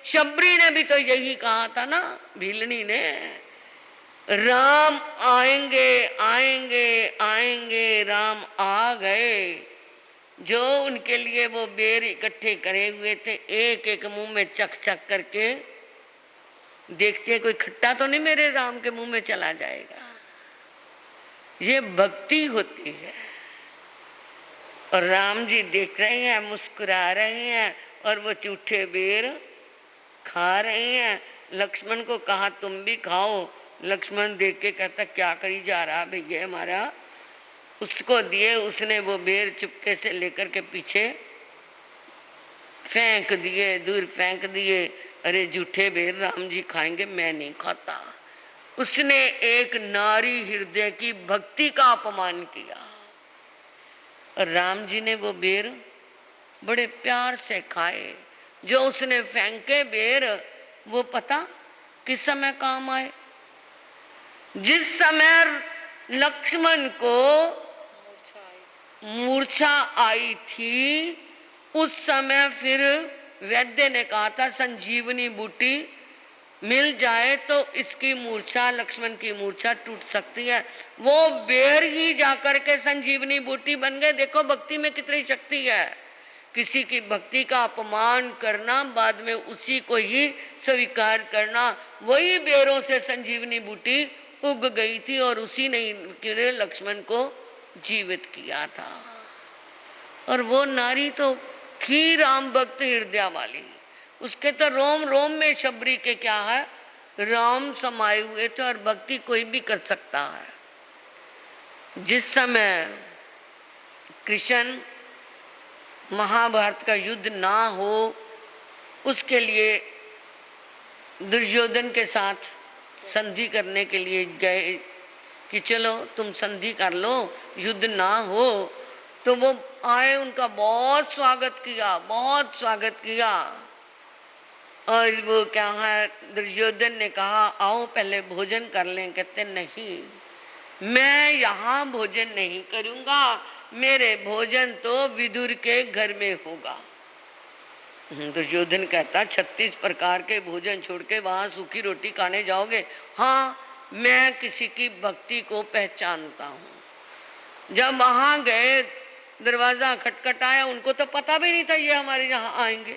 शबरी ने भी तो यही कहा था ना, भीलनी ने, राम आएंगे आएंगे आएंगे, राम आ गए। जो उनके लिए वो बेर इकट्ठे करे हुए थे, एक एक मुंह में चख चख करके देखते कोई खट्टा तो नहीं मेरे राम के मुंह में चला जाएगा। ये भक्ति होती है। और राम जी देख रहे हैं, मुस्कुरा रहे हैं और वो चूठे बेर खा रहे हैं। लक्ष्मण को कहा तुम भी खाओ। लक्ष्मण देख के कहता क्या करी जा रहा भैया हमारा। उसको दिए, उसने वो बेर चुपके से लेकर के पीछे फेंक दिए, दूर फेंक दिए। अरे झूठे बेर राम जी खाएंगे, मैं नहीं खाता। उसने एक नारी हृदय की भक्ति का अपमान किया। और राम जी ने वो बेर बड़े प्यार से खाए। जो उसने फेंके बेर वो पता किस समय काम आए। जिस समय लक्ष्मण को मूर्छा आई थी, उस समय फिर वैद्य ने कहा था संजीवनी बूटी मिल जाए तो इसकी मूर्छा, लक्ष्मण की मूर्छा टूट सकती है। वो बेर ही जाकर के संजीवनी बूटी बन गए। देखो भक्ति में कितनी शक्ति है। किसी की भक्ति का अपमान करना, बाद में उसी को ही स्वीकार करना। वही बेरों से संजीवनी बूटी उग गई थी और उसी ने लक्ष्मण को जीवित किया था। और वो नारी तो थी राम भक्त हृदय वाली। उसके तो रोम रोम में शबरी के क्या है, राम समाये हुए थे। और भक्ति कोई भी कर सकता है। जिस समय कृष्ण महाभारत का युद्ध ना हो, उसके लिए दुर्योधन के साथ संधि करने के लिए गए कि चलो तुम संधि कर लो, युद्ध ना हो। तो वो आए, उनका बहुत स्वागत किया, बहुत स्वागत किया। और वो क्या है, दुर्योधन ने कहा आओ पहले भोजन कर लें। कहते नहीं, मैं यहाँ भोजन नहीं करूँगा, मेरे भोजन तो विदुर के घर में होगा। दुर्योधन कहता 36 प्रकार के भोजन छोड़ के वहाँ सूखी रोटी खाने जाओगे? हाँ, मैं किसी की भक्ति को पहचानता हूँ। जब वहाँ गए, दरवाजा खटखटाया, उनको तो पता भी नहीं था ये हमारे यहाँ आएंगे।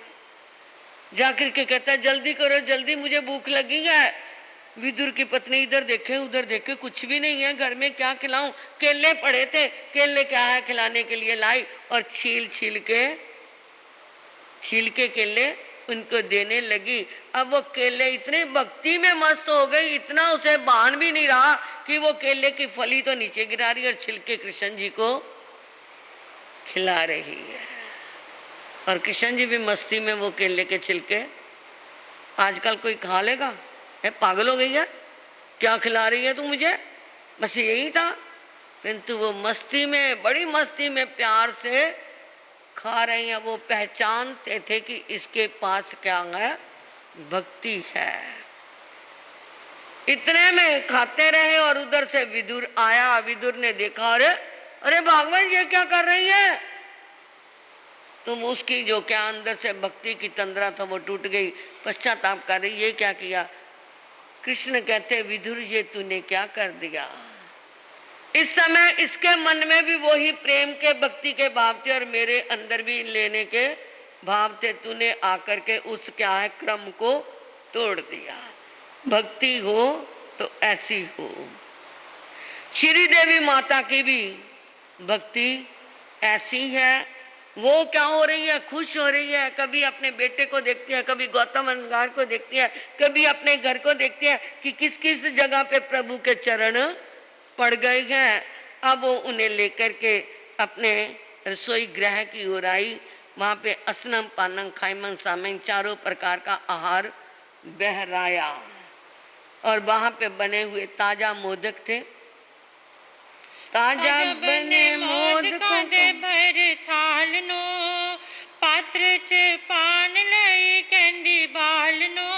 जाकर के कहता जल्दी करो जल्दी, मुझे भूख लगी है। विदुर की पत्नी इधर देखे उधर देखे, कुछ भी नहीं है घर में, क्या खिलाऊं? केले पड़े थे, केले क्या है खिलाने के लिए लाई। और छील के केले उनको देने लगी। अब वो केले इतने भक्ति में मस्त हो गई, इतना उसे भान भी नहीं रहा कि वो केले की फली तो नीचे गिरा रही और छिलके कृष्ण जी को खिला रही है। और कृष्ण जी भी मस्ती में वो केले के छिलके। आजकल कोई खा लेगा? है पागल हो गई है, क्या खिला रही है तू मुझे? बस यही था। परंतु वो मस्ती में, बड़ी मस्ती में प्यार से खा रही हैं। वो पहचानते थे कि इसके पास क्या है, भक्ति है। इतने में खाते रहे और उधर से विदुर आया। विदुर ने देखा, अरे अरे भगवान ये क्या कर रही है? तो उसकी जो क्या अंदर से भक्ति की तंद्रा था वो टूट गई, पश्चाताप कर रही, ये क्या किया? कृष्ण कहते, विदुर ये तूने क्या कर दिया? इस समय इसके मन में भी वही प्रेम के, भक्ति के भाव थे और मेरे अंदर भी लेने के भाव थे। तूने आकर के उस क्या है क्रम को तोड़ दिया। भक्ति हो तो ऐसी हो। श्री देवी माता की भी भक्ति ऐसी है। वो क्या हो रही है, खुश हो रही है। कभी अपने बेटे को देखती है, कभी गौतम अंगार को देखती है, कभी अपने घर को देखती है कि किस किस जगह पे प्रभु के चरण पड़ गए हैं। अब वो उन्हें लेकर के अपने रसोई गृह की ओर आई। वहाँ पे असनम, पानम, खाइमन, सामन, चारों प्रकार का आहार बहराया और वहाँ पे बने हुए ताजा मोदक थे। ताजा बने मोदकों दे भर थाल नो, पात्र च पान लई कहंदी बाल नो,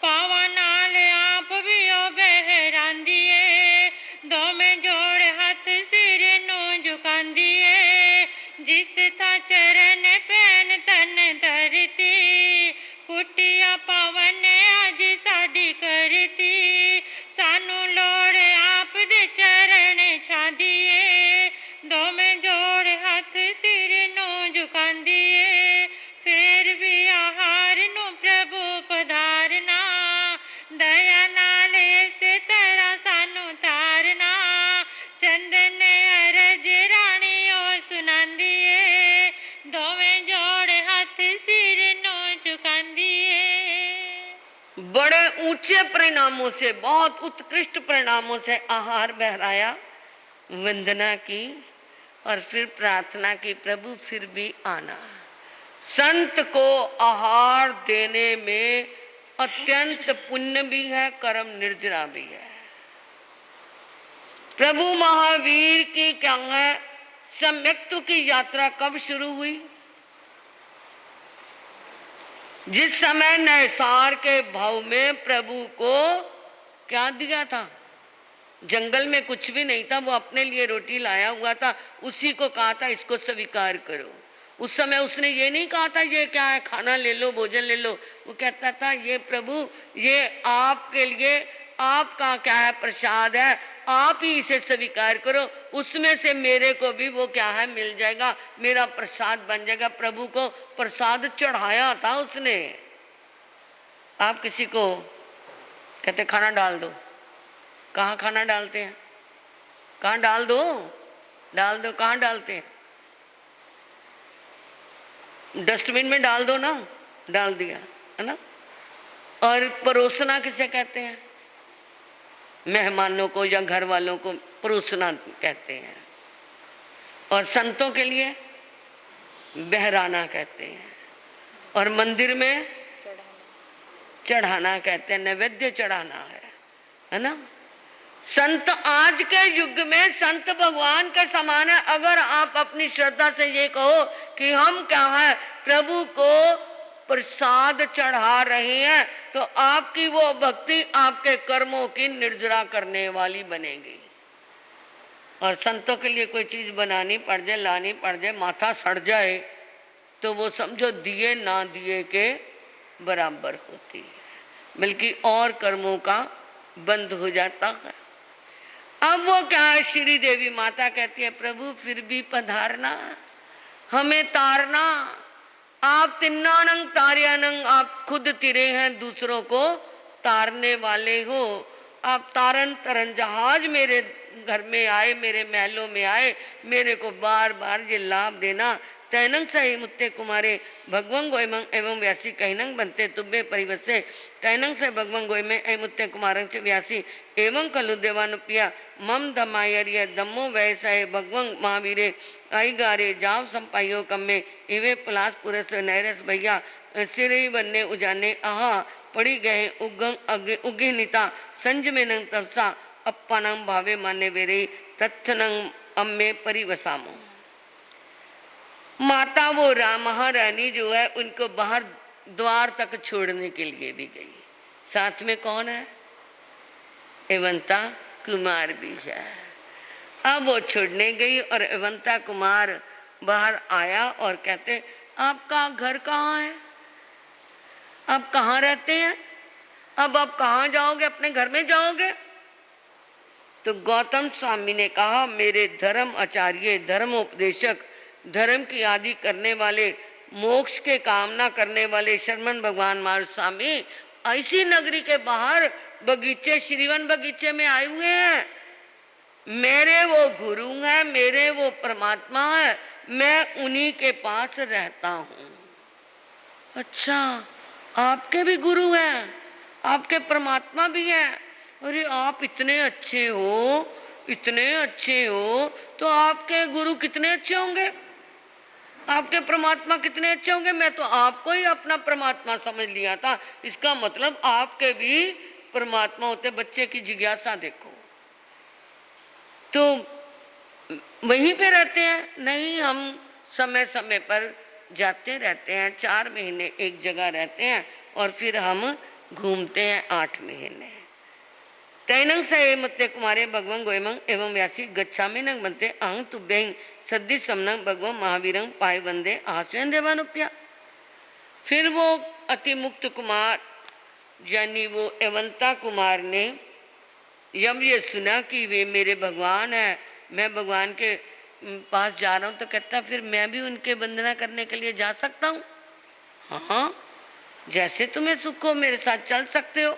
पावा नाल आप भी ओ बहरांदिए, दो में जोड़ हाथ सिर नो झुकांदिए, जिस था चरण पैन तन धरती, कुटिया पावन आज साडी करती, सानू लोड़ आप दे चरण छादिए, दो में जोड़ हाथ सिर नो झुकांदिए, फिर भी आहार नो प्रभु पधारना, दया नाल इस तरह सानू तारना, चंदन अरज रानी ओ सुनांदिए, दोवें जोड़ हाथ सिर नो झुकांदिए। बड़े ऊंचे परिणामों से, बहुत उत्कृष्ट परिणामों से आहार बहराया, वंदना की और फिर प्रार्थना की, प्रभु फिर भी आना। संत को आहार देने में अत्यंत पुण्य भी है, कर्म निर्जरा भी है। प्रभु महावीर की क्या है, सम्यक्त्व की यात्रा कब शुरू हुई? जिस समय नैसार के भाव में प्रभु को क्या दिया था? जंगल में कुछ भी नहीं था, वो अपने लिए रोटी लाया हुआ था, उसी को कहा था इसको स्वीकार करो। उस समय उसने ये नहीं कहा था ये क्या है, खाना ले लो, भोजन ले लो। वो कहता था ये प्रभु, ये आपके लिए, आपका क्या है प्रसाद है, आप ही इसे स्वीकार करो, उसमें से मेरे को भी वो क्या है मिल जाएगा, मेरा प्रसाद बन जाएगा। प्रभु को प्रसाद चढ़ाया था उसने। आप किसी को कहते खाना डाल दो, कहाँ खाना डालते हैं? कहाँ डाल दो, डाल दो, कहाँ डालते हैं? डस्टबिन में डाल दो ना, डाल दिया है ना। और परोसना किसे कहते हैं? मेहमानों को या घर वालों को परोसना कहते हैं। और संतों के लिए बहराना कहते हैं। और मंदिर में चढ़ाना कहते हैं, नैवेद्य चढ़ाना है ना। संत आज के युग में संत भगवान के समान है। अगर आप अपनी श्रद्धा से ये कहो कि हम क्या है प्रभु को प्रसाद चढ़ा रहे हैं, तो आपकी वो भक्ति आपके कर्मों की निर्जरा करने वाली बनेगी। और संतों के लिए कोई चीज बनानी पड़ जाए, लानी पड़ जाए, माथा सड़ जाए, तो वो समझो दिए ना दिए के बराबर होती है, बल्कि और कर्मों का बंद हो जाता है। अब वो क्या है, श्री देवी माता कहती है प्रभु फिर भी पधारना, हमें तारना। आप तिन्नानंग तार्यानंग, आप खुद तिरे हैं, दूसरों को तारने वाले हो। आप तारन तरन जहाज मेरे घर में आए, मेरे महलों में आए, मेरे को बार बार ये लाभ देना। तैनंग सही मुत्ते कुमारे भगवं गोयमंग एवं व्यासी कहिनंग बनते तुब्बे परिवसे, तैनंग से भगवं गोयमे ए मुत्ते कुमारंग से व्यासी एवं कलु देवानुपिया मम दमायरिय दम्मो वैसहे भगवं महावीरे आई गारे जाव संपाइयो कम्मे इवे पलास पुरस नैरस भैया सिरे बनने उजाने आहा पड़ी गए उगंग उगे निता संज में नंग तपसा अप्पानंग भावे माने वेरे तत्थनं अम्मे परिवसामो। माता वो महारानी जो है उनको बाहर द्वार तक छोड़ने के लिए भी गई। साथ में कौन है? एवंता कुमार भी है। अब वो छोड़ने गई और एवंता कुमार बाहर आया और कहते आपका घर कहाँ है? आप कहाँ रहते हैं? अब आप कहाँ जाओगे? अपने घर में जाओगे? तो गौतम स्वामी ने कहा मेरे धर्म आचार्य, धर्म उपदेशक, धर्म की आदि करने वाले, मोक्ष के कामना करने वाले शरमन भगवान महाराज स्वामी ऐसी नगरी के बाहर बगीचे, श्रीवन बगीचे में आए हुए हैं। मेरे वो गुरु हैं, मेरे वो परमात्मा है, मैं उन्हीं के पास रहता हूँ। अच्छा, आपके भी गुरु हैं, आपके परमात्मा भी हैं। अरे आप इतने अच्छे हो, इतने अच्छे हो, तो आपके गुरु कितने अच्छे होंगे, आपके परमात्मा कितने अच्छे होंगे। मैं तो आपको ही अपना परमात्मा समझ लिया था। इसका मतलब आपके भी परमात्मा होते। बच्चे की जिज्ञासा देखो। तो वहीं पे रहते हैं? नहीं, हम समय समय पर जाते रहते हैं। 4 महीने एक जगह रहते हैं और फिर हम घूमते हैं 8 महीने। तैनंग स मत्ते कुमारे भगवं गोयमंग एवं व्यासी गच्छामि नंग बनते अहं तुभ्यं सद्दि समनंग भगवं महावीरंग पाय वंदे आस्वेन देवानुप्या। फिर वो अति मुक्त कुमार यानी वो एवंता कुमार ने जब ये सुना कि वे मेरे भगवान हैं, मैं भगवान के पास जा रहा हूँ, तो कहता फिर मैं भी उनके वंदना करने के लिए जा सकता हूँ। हाँ, जैसे तुम्हें सुख हो मेरे साथ चल सकते हो।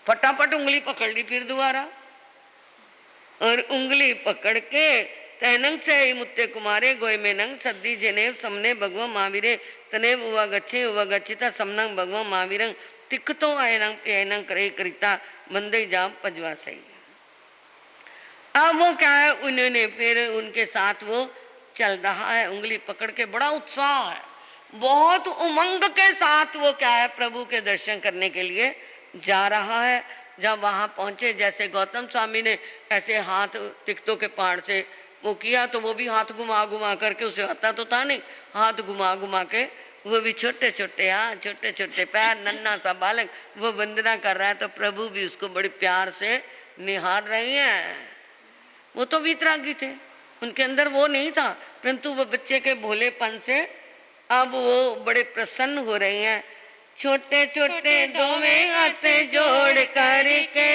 फटाफट उंगली पकड़ ली फिर दोबारा, और उंगली पकड़ के तैनंग से ही मुत्ते कुमारे गोय में नंग सद्दी जनेव समने भगवान महावीरे तनेव उवा गच्छिता समनंग भगवान महावीरंग तिक्तो आयनंग प्यायनंग करे करिता मंदे जाम पजवा सही। अब वो क्या है, उन्होंने फिर उनके साथ वो चल रहा है, उंगली पकड़ के। बड़ा उत्साह है, बहुत उमंग के साथ वो क्या है, प्रभु के दर्शन करने के लिए जा रहा है। जब वहां पहुंचे, जैसे गौतम स्वामी ने ऐसे हाथ तिक्तों के पहाड़ से वो किया, तो वो भी हाथ घुमा घुमा करके, उसे आता तो था नहीं, हाथ घुमा घुमा के वो भी छोटे छोटे हाथ, छोटे छोटे पैर, नन्हा सा बालक, वो वंदना कर रहा है। तो प्रभु भी उसको बड़े प्यार से निहार रही हैं। वो तो वीतरागी थे, उनके अंदर वो नहीं था, परंतु वो बच्चे के भोलेपन से अब वो बड़े प्रसन्न हो रही हैं। छोटे छोटे दोवें हाथ जोड़ करके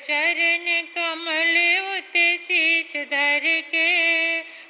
चरण कमल उते शीश धर के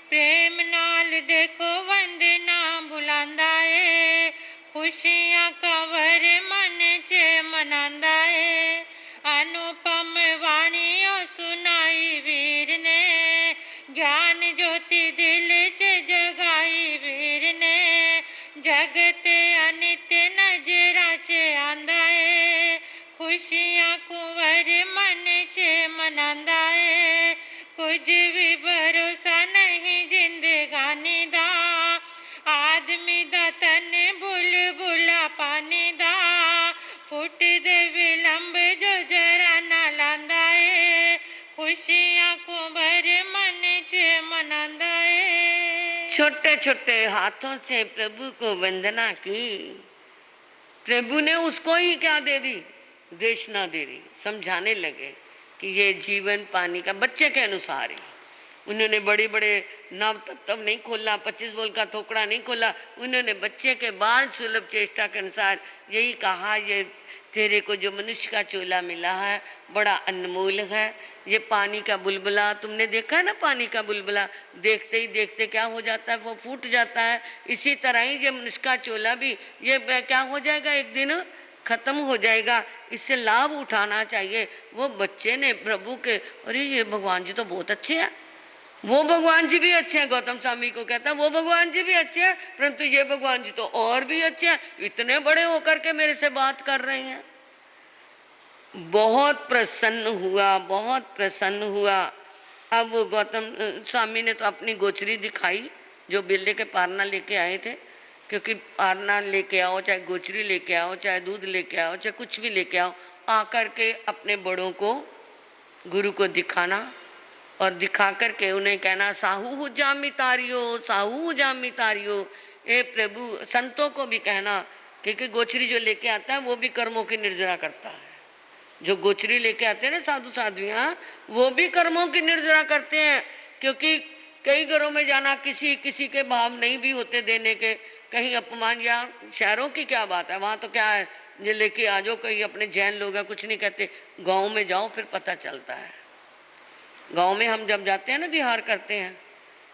प्रेम नाल देखो वंदना बुलांदा है। खुशियां कवर मन च मनांदा है। अनुपम वाणियों सुनाई वीर ने ज्ञान ज्योति दिल च जगाई वीर ने। जगत अनित्य नजरा च आंदा है। खुशियां कुंवर मन च मनांदा है। कुछ भी भरोसा नहीं जिंदगानी दा। आदमी दा तन बुलबुला पानी दा। फुट दे विलंब जो जरा ना लांदा है। खुशियां कुंवर मन च मनांदा है। छोटे छोटे हाथों से प्रभु को वंदना की। प्रभु ने उसको ही क्या दे दी, देशना दे दी। समझाने लगे कि ये जीवन पानी का, बच्चे के अनुसार ही। उन्होंने बड़े बड़े नव तत्व नहीं खोला, 25 बोल का थोकड़ा नहीं खोला। उन्होंने बच्चे के बाल सुलभ चेष्टा के अनुसार यही कहा, ये तेरे को जो मनुष्य का चोला मिला है बड़ा अनमोल है। ये पानी का बुलबुला, तुमने देखा है ना, पानी का बुलबुला देखते ही देखते क्या हो जाता है, वो फूट जाता है। इसी तरह ही ये मनुष्य का चोला भी ये क्या हो जाएगा, एक दिन खत्म हो जाएगा। इससे लाभ उठाना चाहिए। वो बच्चे ने प्रभु के, अरे ये भगवान जी तो बहुत अच्छे हैं, वो भगवान जी भी अच्छे हैं। गौतम स्वामी को कहता है वो भगवान जी भी अच्छे हैं, परंतु ये भगवान जी तो और भी अच्छे हैं, इतने बड़े होकर के मेरे से बात कर रहे हैं। बहुत प्रसन्न हुआ, बहुत प्रसन्न हुआ। अब वो गौतम स्वामी ने तो अपनी गोचरी दिखाई, जो बेले के पारना लेके आए थे। क्योंकि पारना लेके आओ, चाहे गोचरी लेके आओ, चाहे दूध लेके आओ, चाहे कुछ भी लेके आओ, आकर के अपने बड़ों को, गुरु को दिखाना, और दिखा करके उन्हें कहना साहू जामी तारियो, साहू जामी तारियो। ए प्रभु, संतों को भी कहना, क्योंकि गोचरी जो लेके आता है वो भी कर्मों की निर्जरा करता है। जो गोचरी लेके आते हैं ना साधु साध्वियाँ, वो भी कर्मों की निर्जरा करते हैं। क्योंकि कई घरों में जाना, किसी किसी के भाव नहीं भी होते देने के, कहीं अपमान, या शहरों की क्या बात है, वहाँ तो क्या है, ये लेके आ जाओ, कहीं अपने जैन लोग हैं कुछ नहीं कहते। गाँव में जाओ फिर पता चलता है। गाँव में हम जब जाते हैं ना बिहार करते हैं,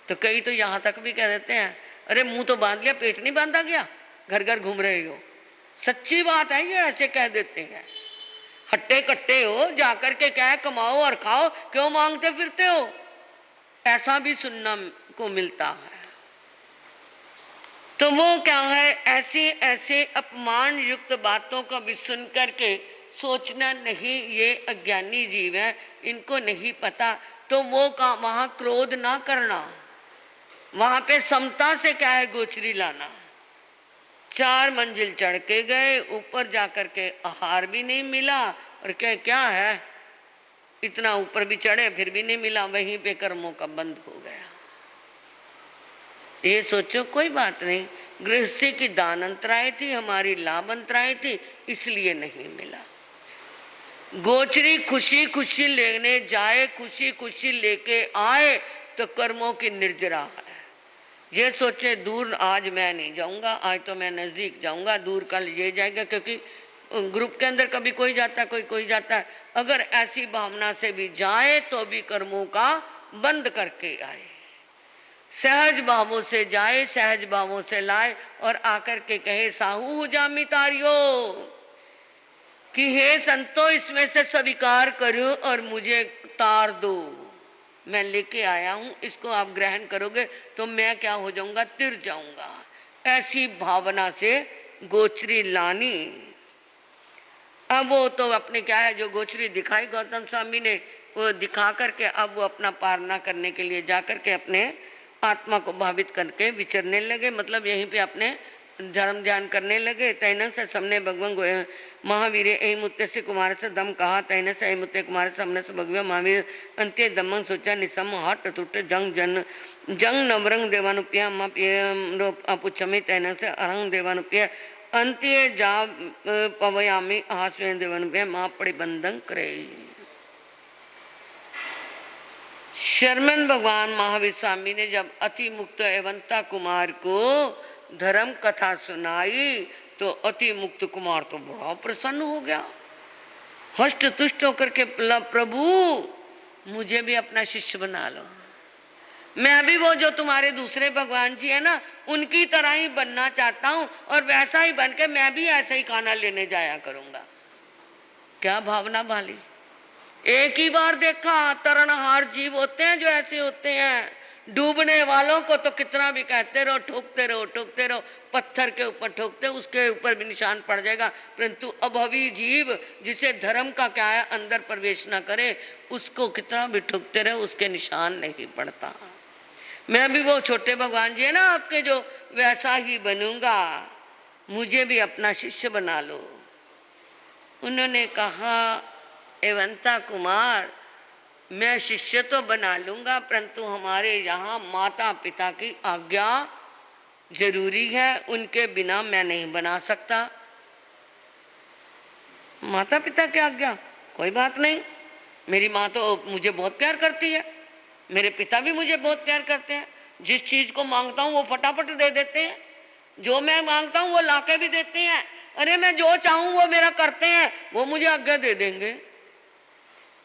तो कई तो यहाँ तक भी कह देते हैं, अरे मुंह तो बांध लिया, पेट नहीं बांधा गया, घर घर घूम रहे हो। सच्ची बात है, ये ऐसे कह देते हैं। हट्टे कट्टे हो, जाकर के क्या है, कमाओ और खाओ, क्यों मांगते फिरते हो, ऐसा भी सुनना को मिलता है। तो वो क्या है, ऐसे ऐसे अपमान युक्त बातों को भी सुन करके सोचना नहीं, ये अज्ञानी जीव है, इनको नहीं पता। तो वो का वहाँ क्रोध ना करना, वहाँ पे समता से क्या है, गोचरी लाना। 4 मंजिल चढ़ के गए, ऊपर जाकर के आहार भी नहीं मिला, और क्या है, इतना ऊपर भी चढ़े फिर भी नहीं मिला, वहीं पे कर्मों का बंद हो गया। ये सोचो कोई बात नहीं, गृहस्थी की दान अंतराय थी, हमारी लाभ अंतराय थी, इसलिए नहीं मिला। गोचरी खुशी खुशी लेने जाए, खुशी खुशी लेके आए, तो कर्मों की निर्जरा है। ये सोचे दूर आज मैं नहीं जाऊंगा, आज तो मैं नज़दीक जाऊंगा, दूर कल ये जाएगा, क्योंकि ग्रुप के अंदर कभी कोई जाता है, कोई जाता है। अगर ऐसी भावना से भी जाए तो भी कर्मों का बंद करके आए, सहज भावों से जाए, सहज भावों से लाए, और आकर के कहे साहू जामी तारियो, कि हे संतो, इसमें से स्वीकार करो और मुझे तार दो, मैं लेके आया हूं, इसको आप ग्रहण करोगे तो मैं क्या हो जाऊंगा, तिर जाऊंगा। ऐसी भावना से गोचरी लानी। अब वो तो अपने क्या है, जो गोचरी दिखाई गौतम स्वामी ने, वो दिखा करके अब वो अपना पारना करने के लिए जा करके अपने आत्मा को भावित करके विचरने लगे। मतलब यहीं पे अपने धर्म ध्यान करने लगे। तैन से सबने भगवान महावीर यही मुत्य से कुमार से दम कहा, तैन से मुत्य कुमार से हमने से भगवान महावीर अंत्य दमंग सोचा निसम हट टूट जंग नवरंग देवानुप्य अम्मा पुछमी, तैन से अरंग देवानुप्य अंत्य जा पवयामी आस्वें देवानुप्य माँ परिबंधन करे। शर्मन भगवान महावीर स्वामी ने जब अति मुक्त एवंता कुमार को धर्म कथा सुनाई, तो अति मुक्त कुमार तो बड़ा प्रसन्न हो गया, हष्ट तुष्ट होकर के, प्रभु मुझे भी अपना शिष्य बना लो, मैं भी वो जो तुम्हारे दूसरे भगवान जी है ना, उनकी तरह ही बनना चाहता हूँ, और वैसा ही बन के मैं भी ऐसा ही खाना लेने जाया करूंगा। क्या भावना भाली। एक ही बार देखा, तरणहार जीव होते हैं जो ऐसे होते हैं। डूबने वालों को तो कितना भी कहते रहो, ठोकते रहो ठोकते रहो, पत्थर के ऊपर ठोकते, उसके ऊपर भी निशान पड़ जाएगा, परंतु अभवी जीव जिसे धर्म का क्या है अंदर प्रवेश ना करे, उसको कितना भी ठोकते रहो, उसके निशान नहीं पड़ता। मैं भी वो छोटे भगवान जी है ना आपके, जो वैसा ही बनूंगा, मुझे भी अपना शिष्य बना लो। उन्होंने कहा, एवंता कुमार, मैं शिष्य तो बना लूंगा, परंतु हमारे यहाँ माता पिता की आज्ञा जरूरी है, उनके बिना मैं नहीं बना सकता। माता पिता की आज्ञा, कोई बात नहीं, मेरी माँ तो मुझे बहुत प्यार करती है, मेरे पिता भी मुझे बहुत प्यार करते हैं, जिस चीज को मांगता हूँ वो फटाफट दे देते हैं, जो मैं मांगता हूँ वो लाके भी देते हैं, अरे मैं जो चाहूँ वो मेरा करते हैं, वो मुझे आज्ञा दे देंगे।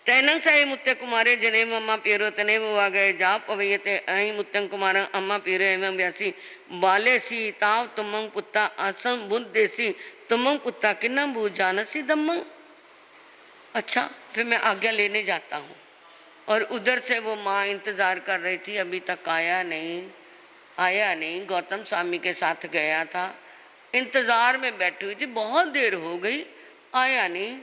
तैनंग सही मुत्य कुमारे जने अम्मा पीरो तने वो आ गए जा पवयते अहि मुत्यं कुमार अम्मा पीरो एवं व्यासी बाले सी ताव तुमंग पुत्ता असम बुद्ध देसी तुमंग पुत्ता किन्ना बू जानसी दम्मंग। अच्छा, फिर मैं आज्ञा लेने जाता हूँ। और उधर से वो माँ इंतजार कर रही थी, अभी तक आया नहीं। गौतम स्वामी के साथ गया था, इंतजार में बैठी हुई थी, बहुत देर हो गई, आया नहीं,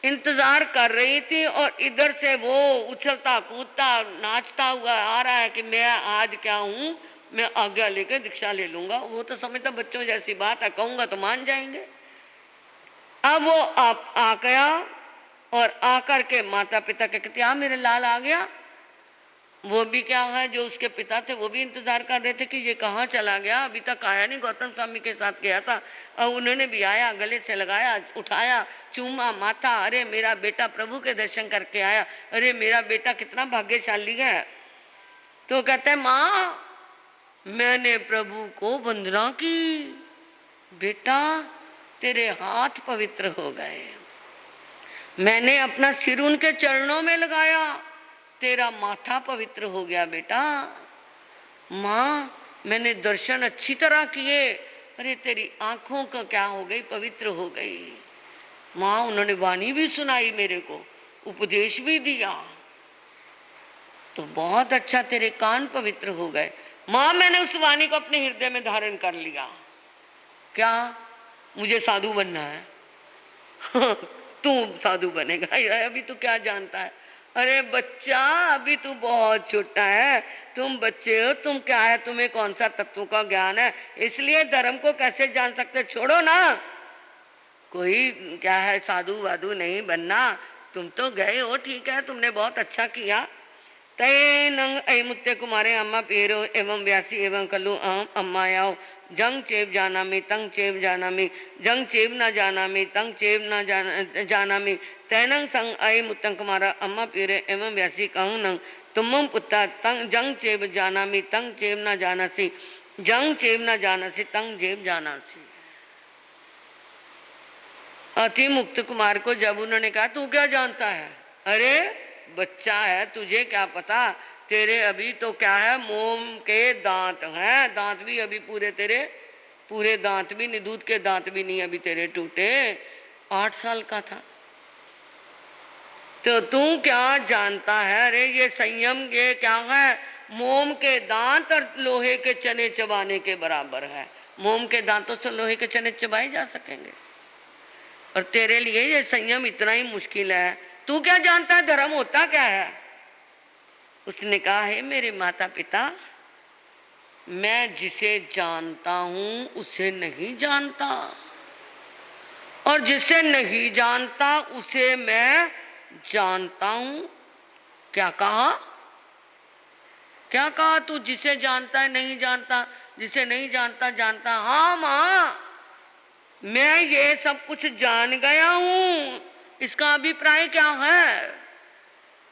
इंतजार कर रही थी। और इधर से वो उछलता कूदता नाचता हुआ आ रहा है कि मैं आज क्या हूँ, मैं आज्ञा लेकर दीक्षा ले लूंगा। वो तो समझता बच्चों जैसी बात है, कहूँगा तो मान जाएंगे। अब वो आ गया और आकर के माता पिता के कहते, मेरे लाल आ गया, वो भी क्या है, जो उसके पिता थे वो भी इंतजार कर रहे थे कि ये कहाँ चला गया, अभी तक आया नहीं। गौतम स्वामी के साथ गया था और उन्होंने भी आया, गले से लगाया, उठाया, चूमा, माथा, अरे मेरा बेटा प्रभु के दर्शन करके आया, अरे मेरा बेटा कितना भाग्यशाली है। तो कहते हैं माँ मैंने प्रभु को वंदना की, बेटा तेरे हाथ पवित्र हो गए, मैंने अपना सिर उनके चरणों में लगाया, तेरा माथा पवित्र हो गया बेटा। माँ मैंने दर्शन अच्छी तरह किए, अरे तेरी आंखों का क्या हो गई, पवित्र हो गई। माँ उन्होंने वाणी भी सुनाई, मेरे को उपदेश भी दिया, तो बहुत अच्छा, तेरे कान पवित्र हो गए। माँ मैंने उस वाणी को अपने हृदय में धारण कर लिया। क्या मुझे साधु बनना है? तू साधु बनेगा, अभी तू क्या जानता है? अरे बच्चा अभी तू बहुत छोटा है, तुम बच्चे हो, तुम क्या है, तुम्हें कौन सा तत्व का ज्ञान है, इसलिए धर्म को कैसे जान सकते? छोड़ो ना, कोई क्या है साधु वाधु नहीं बनना, तुम तो गए हो, ठीक है, तुमने बहुत अच्छा किया। तय नंग अमुत्य कुमारे अम्मा पेरो एवं व्यासी एवं कलु अहम अम्मायाओ जंग चेव जानामि तंग चेव जानामि जंग चेव न जानामि तंग चेव न जानामि तैनंग संग अमुत्तम कुमारा अम्मा पेरे एवं व्यासी कहूँ नंग तुम पुत्ता तंग जंग चेव जानामि तंग चेव न जानासी जंग चेव न जानासी तंग जेव जानासी। अति मुक्त कुमार को जब उन्होंने कहा तू क्या जानता है, अरे बच्चा है, तुझे क्या पता, तेरे अभी तो क्या है, मोम के दांत हैं, दांत भी अभी पूरे तेरे, पूरे दांत भी नहीं, दूध के दांत भी नहीं अभी तेरे टूटे, 8 साल का था, तो तू क्या जानता है? अरे ये संयम ये क्या है, मोम के दांत और लोहे के चने चबाने के बराबर है। मोम के दांतों से लोहे के चने चबाए जा सकेंगे, और तेरे लिए ये संयम इतना ही मुश्किल है, तू क्या जानता है धर्म होता क्या है? उसने कहा है मेरे माता पिता, मैं जिसे जानता हूं उसे नहीं जानता, और जिसे नहीं जानता उसे मैं जानता हूं। क्या कहा? क्या कहा? तू जिसे जानता है नहीं जानता, जिसे नहीं जानता जानता। हाँ माँ मैं ये सब कुछ जान गया हूं, इसका अभिप्राय क्या है?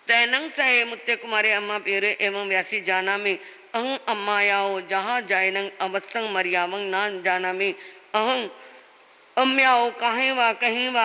तैनंग सहे मुत्ते कुमारे अम्मा पेरे एवं व्यासी जाना में अहं अम्मायाओ जहाँ जायनंग अवत्संग मरियावंग ना जाना में अहं अम्याओ कहीं वा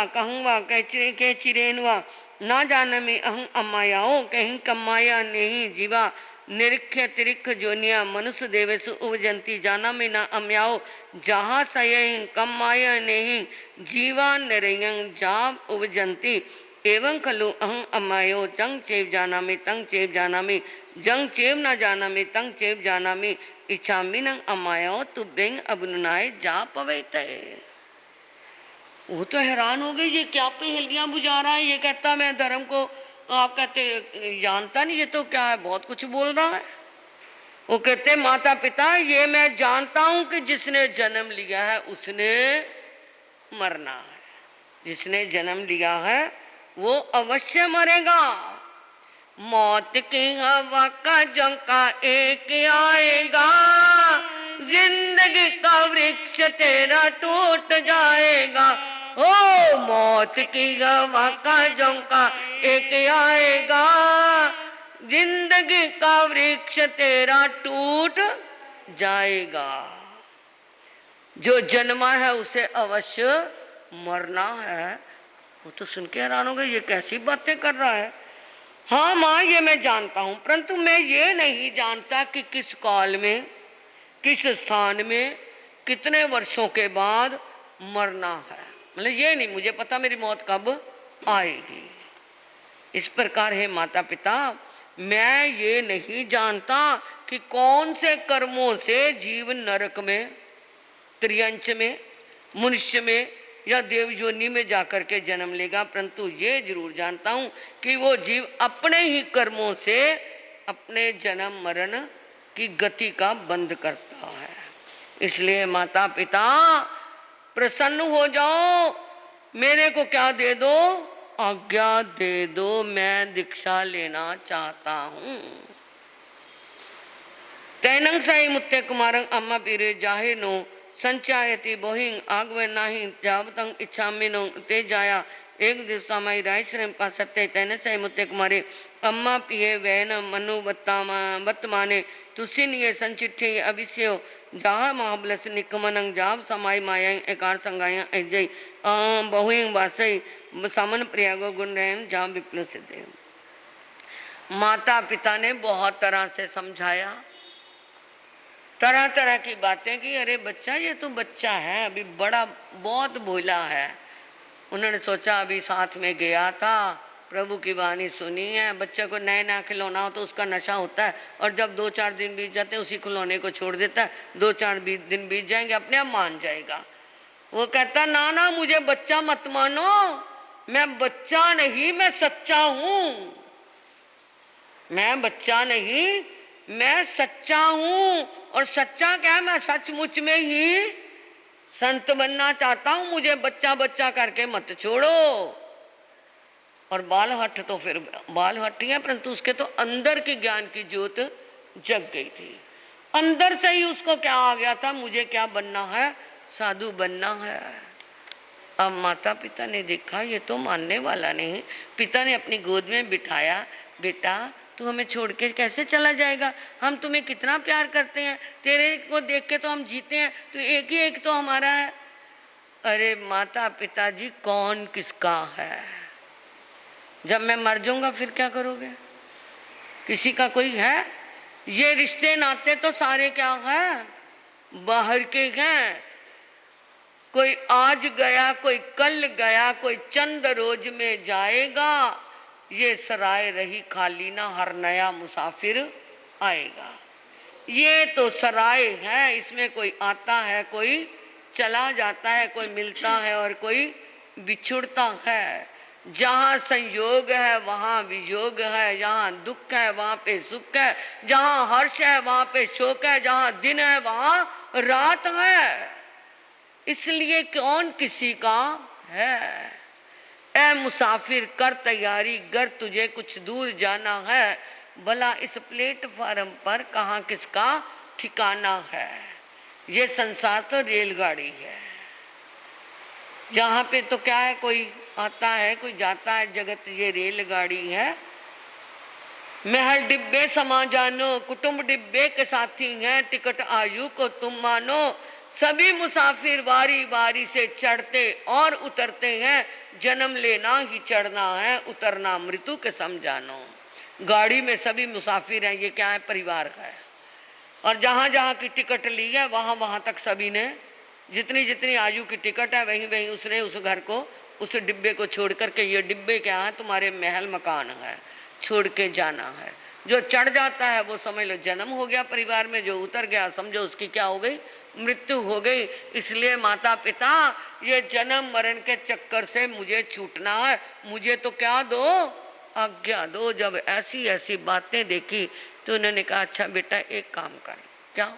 कहूँ वा के चिरेन वा ना जाना में अहं अम्मायाओ कहीं कम्माया नहीं जीवा निरीक्ष तिरिक्ष जोनिया मनुष्य देवेशु उपजंती जाना में न अम्याओ जहाँ सयं कम्माया नहीं जीवा निरयं जाब उपजंती एवं खलु अहं अम्मायो जंग चेव जाना में तंग चेव जाना में जंग चेव न जाना में तंग चेव जाना में इच्छा मिनंग अम्मायो तु बेंग अबनुनाए जा पवेते। वो तो हैरान हो गई, ये क्या पहेलियां बुझा रहा है, ये कहता मैं धर्म को, आप कहते जानता नहीं, ये तो क्या है बहुत कुछ बोल रहा है। वो कहते माता पिता ये मैं जानता हूं कि जिसने जन्म लिया है उसने मरना है, जिसने जन्म लिया है वो अवश्य मरेगा। मौत की हवा का झोंका एक आएगा, जिंदगी का वृक्ष तेरा टूट जाएगा। ओ मौत की हवा का झोंका एक आएगा, जिंदगी का वृक्ष तेरा टूट जाएगा। जो जन्मा है उसे अवश्य मरना है। वो तो सुन के हैरान हो गए, ये कैसी बातें कर रहा है। हाँ माँ ये मैं जानता हूँ, परंतु मैं ये नहीं जानता कि किस काल में, किस स्थान में, कितने वर्षों के बाद मरना है। मतलब ये नहीं मुझे पता मेरी मौत कब आएगी। इस प्रकार है माता पिता, मैं ये नहीं जानता कि कौन से कर्मों से जीव नरक में, त्रियंच में, मनुष्य में या देव योनि में जाकर के जन्म लेगा, परंतु ये जरूर जानता हूँ कि वो जीव अपने ही कर्मों से अपने जन्म मरण की गति का बंद करता है। इसलिए माता पिता प्रसन्न हो जाओ, मेरे को क्या दे दो, आज्ञा दे दो, मैं दीक्षा लेना चाहता हूँ। तैनंग साई मुत्ते कुमारंग अम्मा पीरे जाहे नो संचायति बोहिंग आगवे नाही जावतंग इच्छामिनो ते जाया एक दिवसामाई रायश्रम पासते तैने साई मुत्ते कुमारे अम्मा पिए वैन मनु बत्तमाने तुसिन ये संचिठे अभिष्यो जहाँ महाबलस निकमनंग जाव समाई मायां एकार संगाया एजय बहुइंग वासई सामन प्रयागो गुण रहन जहाँ विप्लव सिद्धे। माता पिता ने बहुत तरह से समझाया, तरह तरह की बातें की। अरे बच्चा, ये तो बच्चा है, अभी बड़ा बहुत भोला है। उन्होंने सोचा अभी साथ में गया था, प्रभु की वाणी सुनी है। बच्चे को नए नया खिलौना हो तो उसका नशा होता है, और जब 2-4 दिन बीत जाते हैं उसी खिलौने को छोड़ देता है। 2-4 दिन बीत जाएंगे, अपने आप मान जाएगा। वो कहता ना ना, मुझे बच्चा मत मानो, मैं बच्चा नहीं, मैं सच्चा हूं। मैं बच्चा नहीं, मैं सच्चा हूं। और सच्चा क्या है, मैं सचमुच में ही संत बनना चाहता हूं। मुझे बच्चा बच्चा करके मत छोड़ो। और बालहट्ठ तो फिर बालहट्ठ ही है, परंतु उसके तो अंदर की ज्ञान की ज्योत जग गई थी। अंदर से ही उसको क्या आ गया था, मुझे क्या बनना है, साधु बनना है। अब माता पिता ने देखा ये तो मानने वाला नहीं। पिता ने अपनी गोद में बिठाया, बेटा तू हमें छोड़ के कैसे चला जाएगा, हम तुम्हें कितना प्यार करते हैं, तेरे को देख के तो हम जीते हैं, तू एक ही एक तो हमारा है। अरे माता पिताजी, कौन किसका है? जब मैं मर जाऊंगा फिर क्या करोगे? किसी का कोई है? ये रिश्ते नाते तो सारे क्या है, बाहर के हैं। कोई आज गया, कोई कल गया, कोई चंद रोज में जाएगा। ये सराय रही खाली ना, हर नया मुसाफिर आएगा। ये तो सराय है, इसमें कोई आता है, कोई चला जाता है, कोई मिलता है और कोई बिछुड़ता है। जहाँ संयोग है वहाँ वियोग है, जहाँ दुख है वहाँ पे सुख है, जहाँ हर्ष है वहाँ पे शोक है, जहाँ दिन है वहाँ रात है। इसलिए कौन किसी का है? ऐ मुसाफिर कर तैयारी, गर तुझे कुछ दूर जाना है। भला इस प्लेटफार्म पर कहाँ किसका ठिकाना है? ये संसार तो रेलगाड़ी है। यहाँ पे तो क्या है, कोई आता है कोई जाता है, जगत ये रेलगाड़ी है। महल डिब्बे समा जानो, कुटुंब डिब्बे के साथी हैं, टिकट आयु को तुम मानो। सभी मुसाफिर बारी बारी से चढ़ते और उतरते हैं, जन्म लेना ही चढ़ना है, उतरना मृत्यु के समझानो। गाड़ी में सभी मुसाफिर हैं, ये क्या है, परिवार का है। और जहाँ जहाँ की टिकट ली है वहाँ वहाँ तक सभी ने, जितनी जितनी आयु की टिकट है वहीं वहीं उसने उस घर को, उस डिब्बे को छोड़ करके, ये डिब्बे क्या है, तुम्हारे महल मकान है, छोड़ के जाना है। जो चढ़ जाता है वो समझ लो जन्म हो गया परिवार में, जो उतर गया समझो उसकी क्या हो गई, मृत्यु हो गई। इसलिए माता पिता, ये जन्म मरण के चक्कर से मुझे छूटना है, मुझे तो क्या दो, आज्ञा दो। जब ऐसी ऐसी बातें देखी तो उन्होंने कहा अच्छा बेटा एक काम कर, क्या,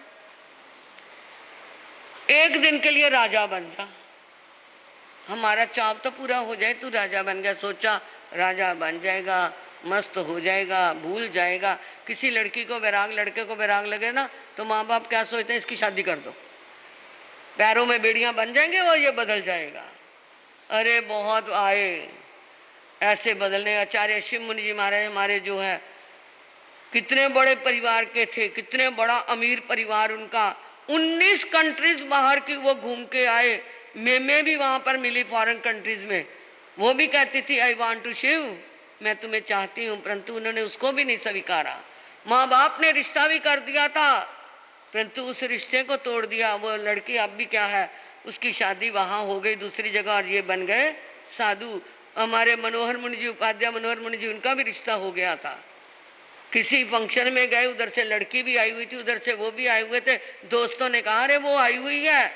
एक दिन के लिए राजा बन जा, हमारा चाव तो पूरा हो जाए, तू राजा बन गया। सोचा राजा बन जाएगा, मस्त हो जाएगा, भूल जाएगा। किसी लड़की को वैराग, लड़के को वैराग लगे ना तो माँ बाप क्या सोचते हैं, इसकी शादी कर दो, पैरों में बेड़ियां बन जाएंगे और ये बदल जाएगा। अरे बहुत आए ऐसे बदलने। आचार्य शिव मुनि जी महाराज हमारे जो है, कितने बड़े परिवार के थे, कितने बड़ा अमीर परिवार उनका। 19 कंट्रीज बाहर की वो घूम के आए। मैं भी वहाँ पर मिली फॉरेन कंट्रीज में। वो भी कहती थी आई वांट टू शिव, मैं तुम्हें चाहती हूँ, परंतु उन्होंने उसको भी नहीं स्वीकारा। माँ बाप ने रिश्ता भी कर दिया था, परंतु उस रिश्ते को तोड़ दिया। वो लड़की अब भी क्या है, उसकी शादी वहाँ हो गई दूसरी जगह, और ये बन गए साधु। हमारे मनोहर मुनि जी, उपाध्याय मनोहर मुनि जी, उनका भी रिश्ता हो गया था। किसी फंक्शन में गए, उधर से लड़की भी आई हुई थी, उधर से वो भी आए हुए थे। दोस्तों ने कहा अरे वो आई हुई है,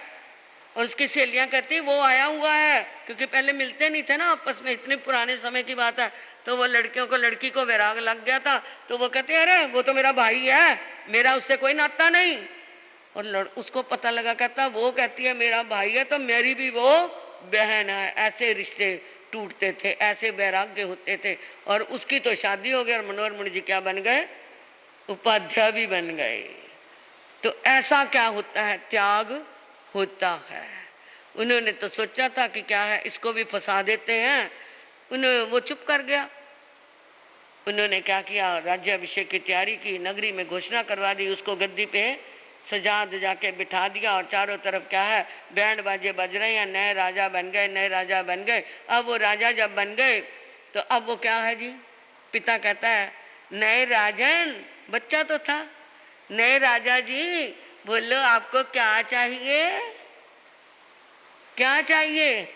और उसकी सहेलियां कहती वो आया हुआ है, क्योंकि पहले मिलते नहीं थे ना आपस में, इतने पुराने समय की बात है। तो वो लड़कियों को, लड़की को वैराग लग गया था, तो वो कहते अरे वो तो मेरा भाई है, मेरा उससे कोई नाता नहीं। और उसको पता लगा, कहता वो कहती है मेरा भाई है तो मेरी भी वो बहन है। ऐसे रिश्ते टूटते थे, ऐसे वैराग्य होते थे। और उसकी तो शादी हो गई, और मनोहर मुनि जी क्या बन गए, उपाध्याय भी बन गए। तो ऐसा क्या होता है, त्याग होता है। उन्होंने तो सोचा था कि क्या है, इसको भी फंसा देते हैं, वो चुप कर गया। उन्होंने क्या किया, राज्याभिषेक की तैयारी की, नगरी में घोषणा करवा दी, उसको गद्दी पे सजा दजा के बिठा दिया, और चारों तरफ क्या है, बैंड बाजे बज रहे हैं, नए राजा बन गए, नए राजा बन गए। अब वो राजा जब बन गए तो अब वो क्या है जी, पिता कहता है, नए राजन, बच्चा तो था, नए राजा जी बोलो आपको क्या चाहिए, क्या चाहिए।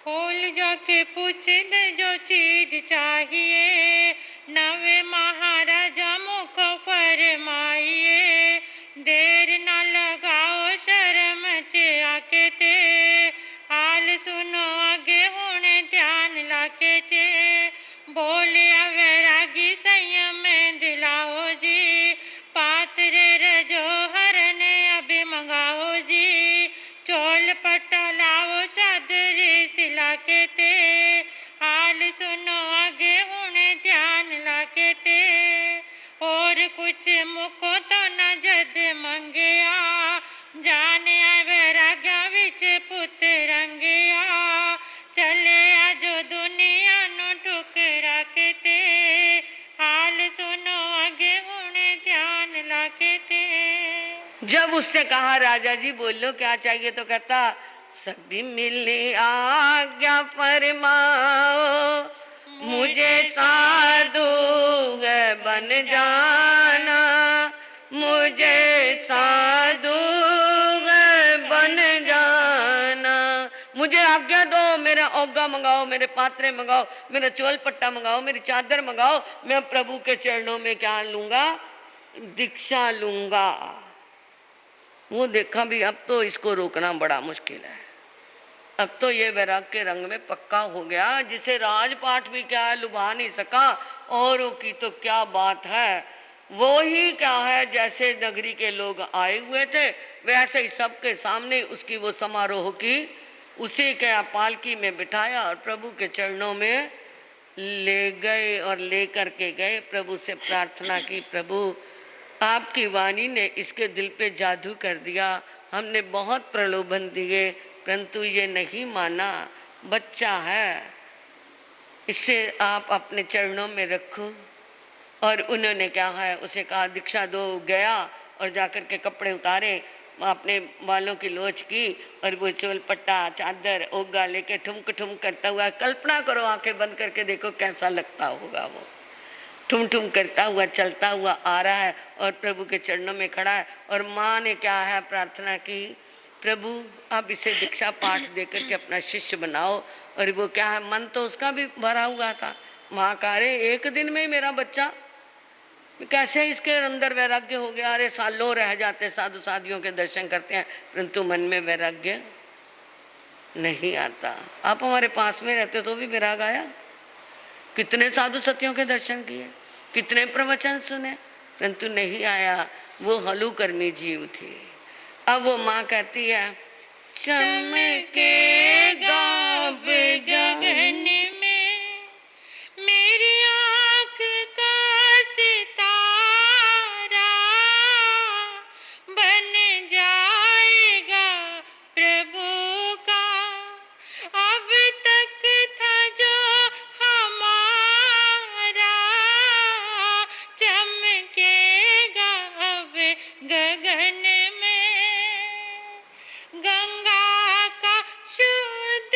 खोल जाके पूछ दे जो चीज चाहिए, नवे महाराजा मुख फरमाइए। देर न लगाओ शर्म चे आके ते, हाल सुनो आगे होने ध्यान लाके चे। बोले वैरागी संयम दिलाओ जी, पात्रे रजो हरने अभी मंगाओ जी। चोल पट्टा लाओ चादरी सिला के ते, हाल सुनो आगे होने ध्यान लाके ते। और कुछ मुको तो न जद मंगया, जाने वैराग्या विच पुत रंगया। चले आजो दुनिया नो ठुकरा के ते, हाल सुनो आगे होने ध्यान लाके ते। जब उससे कहा राजा जी बोलो क्या चाहिए, तो कहता सभी मिली आज्ञा फरमाओ, मुझे साधु बन जाना, मुझे साधु बन जाना। मुझे आज्ञा दो, मेरा ओगा मंगाओ, मेरे पात्रे मंगाओ, मेरा चोल पट्टा मंगाओ, मेरी चादर मंगाओ, मैं प्रभु के चरणों में क्या लूंगा, दीक्षा लूंगा। वो देखा भी अब तो इसको रोकना बड़ा मुश्किल है, अब तो ये वैराग के रंग में पक्का हो गया, जिसे राजपाट भी क्या है लुभा नहीं सका, औरों की तो क्या बात है। वो ही क्या है, जैसे नगरी के लोग आए हुए थे वैसे ही सबके सामने उसकी वो समारोह की, उसी के पालकी में बिठाया और प्रभु के चरणों में ले गए और ले करके गए। प्रभु से प्रार्थना की, प्रभु आपकी वाणी ने इसके दिल पे जादू कर दिया, हमने बहुत प्रलोभन दिए परंतु ये नहीं माना, बच्चा है, इसे आप अपने चरणों में रखो। और उन्होंने क्या है उसे कहा दीक्षा दो, गया और जाकर के कपड़े उतारे, अपने बालों की लोच की और वो चोल पट्टा चादर ओगा लेके ठुमक ठुमक करता हुआ, कल्पना करो आंखें बंद करके देखो कैसा लगता होगा, वो ठुम ठुम करता हुआ चलता हुआ आ रहा है और प्रभु के चरणों में खड़ा है। और माँ ने क्या है प्रार्थना की, प्रभु आप इसे दीक्षा पाठ देकर के अपना शिष्य बनाओ। और वो क्या है, मन तो उसका भी भरा हुआ था, माँ कह रहे एक दिन में ही मेरा बच्चा, कैसे इसके अंदर वैराग्य हो गया। अरे सालों रह जाते साधु साधियों के दर्शन करते हैं परंतु मन में वैराग्य नहीं आता। आप हमारे पास में रहते तो भी वैराग आया, कितने साधु सतियों के दर्शन किए, कितने प्रवचन सुने परंतु नहीं आया। वो हलू करनी जीव थी। अब वो माँ कहती है चमकेगा गगन में मेरी आँख का सितारा, बन जाएगा प्रभु का अब तक था जो हमारा, चमकेगा अब गगन में। गंगा का शुद्ध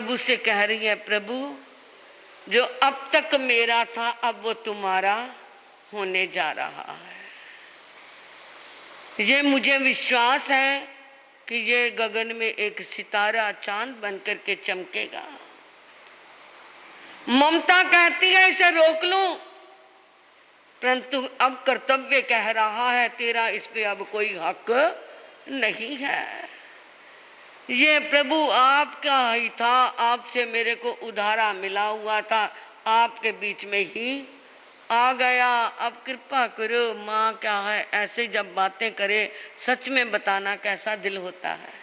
प्रभु से कह रही है, प्रभु जो अब तक मेरा था अब वो तुम्हारा होने जा रहा है। ये मुझे विश्वास है कि ये गगन में एक सितारा चांद बनकर के चमकेगा। ममता कहती है इसे रोक लूं, परंतु अब कर्तव्य कह रहा है तेरा इस पे अब कोई हक नहीं है। ये प्रभु आपका ही था, आपसे मेरे को उधारा मिला हुआ था, आपके बीच में ही आ गया। अब कृपा करो माँ क्या है, ऐसे जब बातें करे सच में बताना कैसा दिल होता है।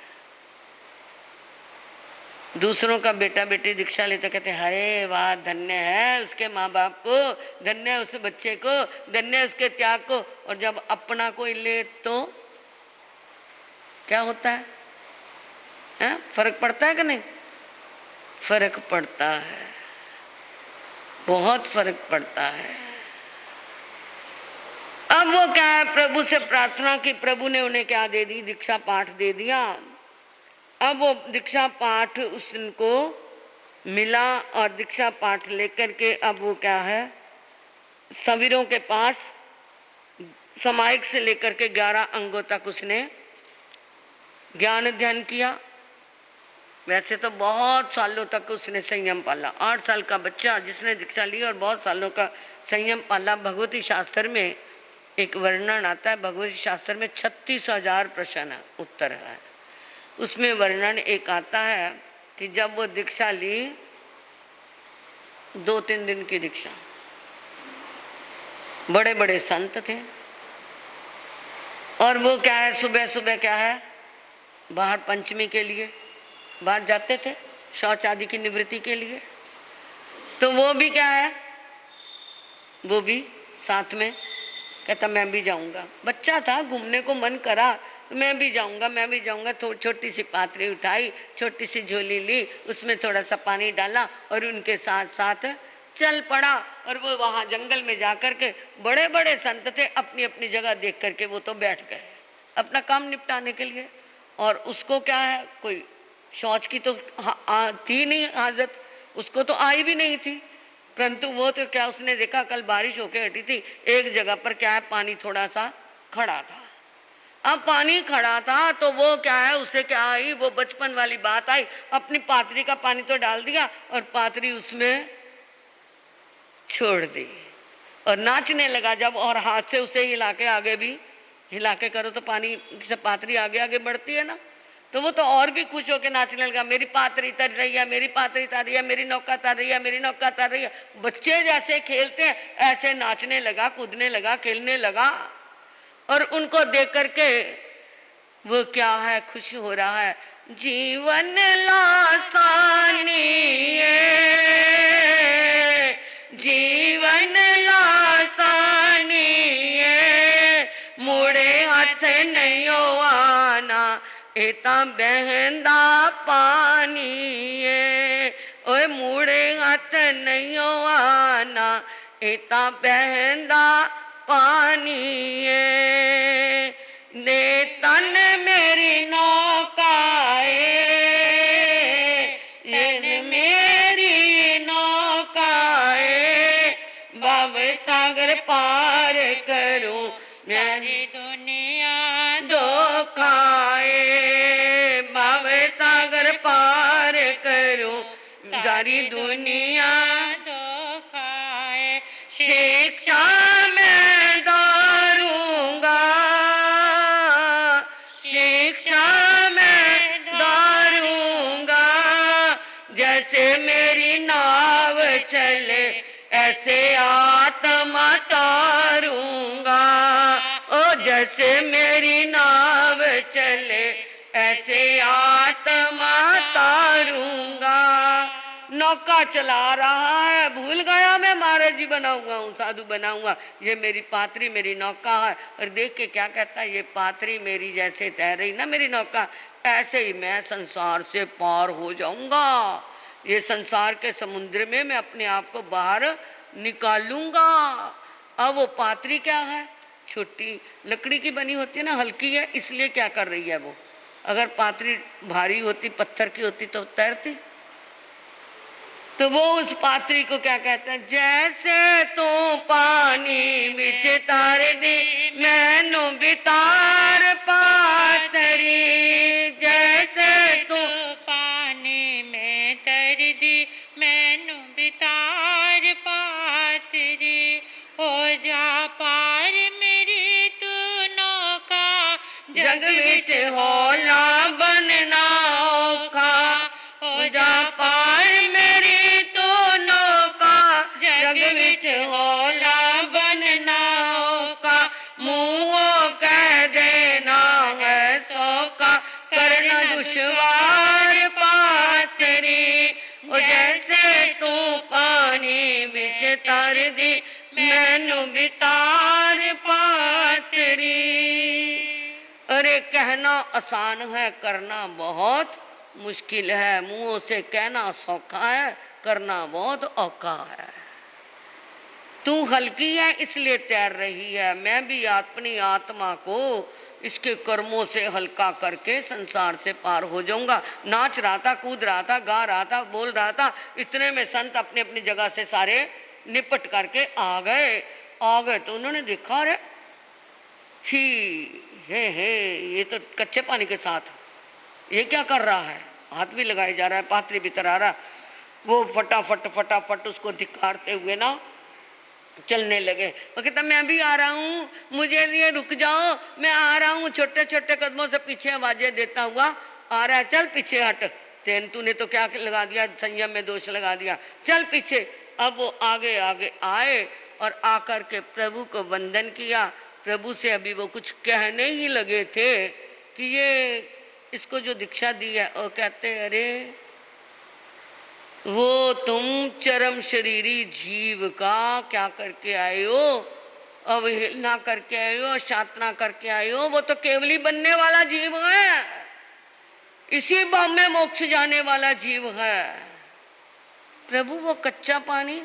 दूसरों का बेटा बेटी दीक्षा लेते कहते अरे वाह, धन्य है उसके माँ बाप को, धन्य है उस बच्चे को, धन्य है उसके त्याग को। और जब अपना कोई ले तो क्या होता है? फर्क पड़ता है कि नहीं? फर्क पड़ता है, बहुत फर्क पड़ता है। अब वो क्या है, प्रभु से प्रार्थना की, प्रभु ने उन्हें क्या दे दी? दीक्षा पाठ दे दिया। अब वो दीक्षा पाठ उसको मिला और दीक्षा पाठ लेकर के अब वो क्या है, सवीरों के पास समायिक से लेकर के 11 अंगों तक उसने ज्ञान ध्यान किया। वैसे तो बहुत सालों तक उसने संयम पाला। 8 साल का बच्चा जिसने दीक्षा ली और बहुत सालों का संयम पाला। भगवती शास्त्र में एक वर्णन आता है, भगवती शास्त्र में 36,000 प्रश्न उत्तर है। उसमें वर्णन एक आता है कि जब वो दीक्षा ली, 2-3 दिन की दीक्षा, बड़े बड़े संत थे और वो क्या है, सुबह सुबह क्या है, बाहर पंचमी के लिए बाहर जाते थे, शौच आदि की निवृत्ति के लिए। तो वो भी क्या है, वो भी साथ में कहता मैं भी जाऊंगा। बच्चा था, घूमने को मन करा तो मैं भी जाऊंगा, मैं भी जाऊंगा। छोटी सी पात्री उठाई, छोटी सी झोली ली, उसमें थोड़ा सा पानी डाला और उनके साथ साथ चल पड़ा। और वो वहां जंगल में जाकर के, बड़े बड़े संत थे, अपनी अपनी जगह देख करके वो तो बैठ गए अपना काम निपटाने के लिए। और उसको क्या है, कोई शौच की तो थी नहीं आदत, उसको तो आई भी नहीं थी। परंतु वो तो क्या, उसने देखा कल बारिश होके हटी थी, एक जगह पर क्या है, पानी थोड़ा सा खड़ा था। अब पानी खड़ा था तो वो क्या है, उसे क्या आई, वो बचपन वाली बात आई, अपनी पात्री का पानी तो डाल दिया और पात्री उसमें छोड़ दी और नाचने लगा जब। और हाथ से उसे हिला के, आगे भी हिला के करो तो पानी से पात्री आगे आगे बढ़ती है ना, तो वो तो और भी खुश होकर नाचने लगा, मेरी पात्री तर रही है, मेरी पात्री तर रही है, मेरी नौका तर रही है, मेरी नौका तर रही है। बच्चे जैसे खेलते हैं ऐसे नाचने लगा, कूदने लगा, खेलने लगा। और उनको देख करके वो क्या है, खुश हो रहा है। जीवन लासानी है, जीवन लासानी है, मुड़े हाथ नहीं आना, एता बहंदा पानी है। ओए मुड़े हाथ नहीं आना, एता बहंदा पानी है। दे तन मेरी नौकाए, ये मेरी नौकाए, भव सागर पार करूं, मेरी दुनिया दो खाए, भव सागर पार करूं, सारी दुनिया दो खाए। शिक्षा मैं दारूंगा, शिक्षा मैं दारूंगा, जैसे मेरी नाव चले ऐसे आत्मा तारूंगा। ओ जैसे मेरी नाव चले ऐसे आत्मा तारूंगा। नौका चला रहा है, भूल गया मैं महाराज जी बना हुआ हूँ, साधु बना हुआ, ये मेरी पात्री मेरी नौका है। और देख के क्या कहता है, ये पात्री मेरी जैसे तैर रही ना मेरी नौका, ऐसे ही मैं संसार से पार हो जाऊंगा। ये संसार के समुद्र में मैं अपने आप को बाहर निकालूंगा। अब वो पात्री क्या है, छोटी लकड़ी की बनी होती है ना, हल्की है, इसलिए क्या कर रही है वो, अगर पात्री भारी होती, पत्थर की होती तो तैरती, तो वो उस पात्री को क्या कहते हैं, जैसे तू पानी बिच तार दी मैनू बितार पातरी, जैसे तू पानी में तर दी मैनू बितार पातरी, हो जा पार मेरी तू नौका जग विच हौला बनना औखा, हो जा पार मेरी तू नौका जग विच हौला बनना औखा, मुँहों कह देना है सौखा करना दुश्वार पातरी, ओ जैसे तू पानी बिच तर दी मैनू बितार पातरी। अरे कहना आसान है, करना बहुत मुश्किल है। मुंहों से कहना सौखा है, करना बहुत औखा है। तू हल्की है इसलिए तैर रही है, मैं भी अपनी आत्मा को इसके कर्मों से हल्का करके संसार से पार हो जाऊंगा। नाच रहा था, कूद रहा था, गा रहा था, बोल रहा था, इतने में संत अपनी अपनी जगह से सारे निपट करके आ गए। तो उन्होंने देखा, अरे छी हे ये तो कच्चे पानी के साथ ये क्या कर रहा है, हाथ भी लगाए जा रहा है, पात्री भी तरा रहा। वो फटाफट उसको धिक्कारते हुए ना चलने लगे। वो कहता मैं भी आ रहा हूँ, मुझे लिए रुक जाओ, मैं आ रहा हूँ। छोटे छोटे कदमों से पीछे आवाजें देता हुआ आ रहा है, चल पीछे हट, तूने तो क्या लगा दिया, संयम में दोष लगा दिया, चल पीछे। अब वो आगे आगे आए और आकर के प्रभु को वंदन किया। प्रभु से अभी वो कुछ कहने ही लगे थे कि ये इसको जो दीक्षा दी है, वो कहते अरे वो तुम चरम शरीरी जीव का क्या करके आए हो, अवहेलना करके आए हो, शातना करके आए हो। वो तो केवली बनने वाला जीव है, इसी भाव में मोक्ष जाने वाला जीव है। प्रभु वो कच्चा पानी,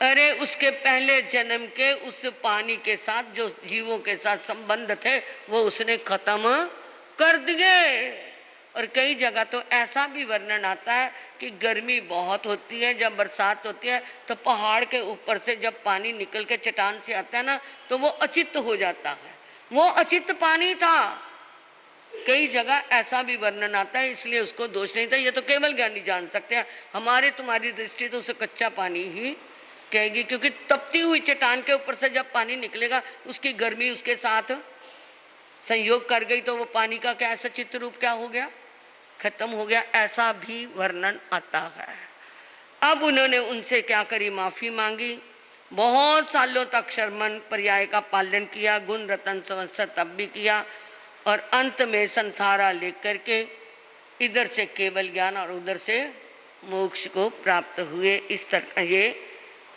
अरे उसके पहले जन्म के उस पानी के साथ जो जीवों के साथ संबंध थे वो उसने खत्म कर दिए। और कई जगह तो ऐसा भी वर्णन आता है कि गर्मी बहुत होती है, जब बरसात होती है तो पहाड़ के ऊपर से जब पानी निकल के चट्टान से आता है ना तो वो अचित्त हो जाता है, वो अचित्त पानी था। कई जगह ऐसा भी वर्णन आता है, इसलिए उसको दोष नहीं था, ये तो केवल ज्ञानी जान सकते हैं। हमारे तुम्हारी दृष्टि तो उसे कच्चा पानी ही कहेगी, क्योंकि तपती हुई चट्टान के ऊपर से जब पानी निकलेगा उसकी गर्मी उसके साथ संयोग कर गई तो वो पानी का क्या ऐसा चित्त रूप क्या हो गया, खत्म हो गया। ऐसा भी वर्णन आता है। अब उन्होंने उनसे क्या करी, माफी मांगी। बहुत सालों तक शर्मन पर्याय का पालन किया, गुण रतन संवत्सर तब भी किया, और अंत में संथारा लेकर के इधर से केवल ज्ञान और उधर से मोक्ष को प्राप्त हुए। इस तरह ये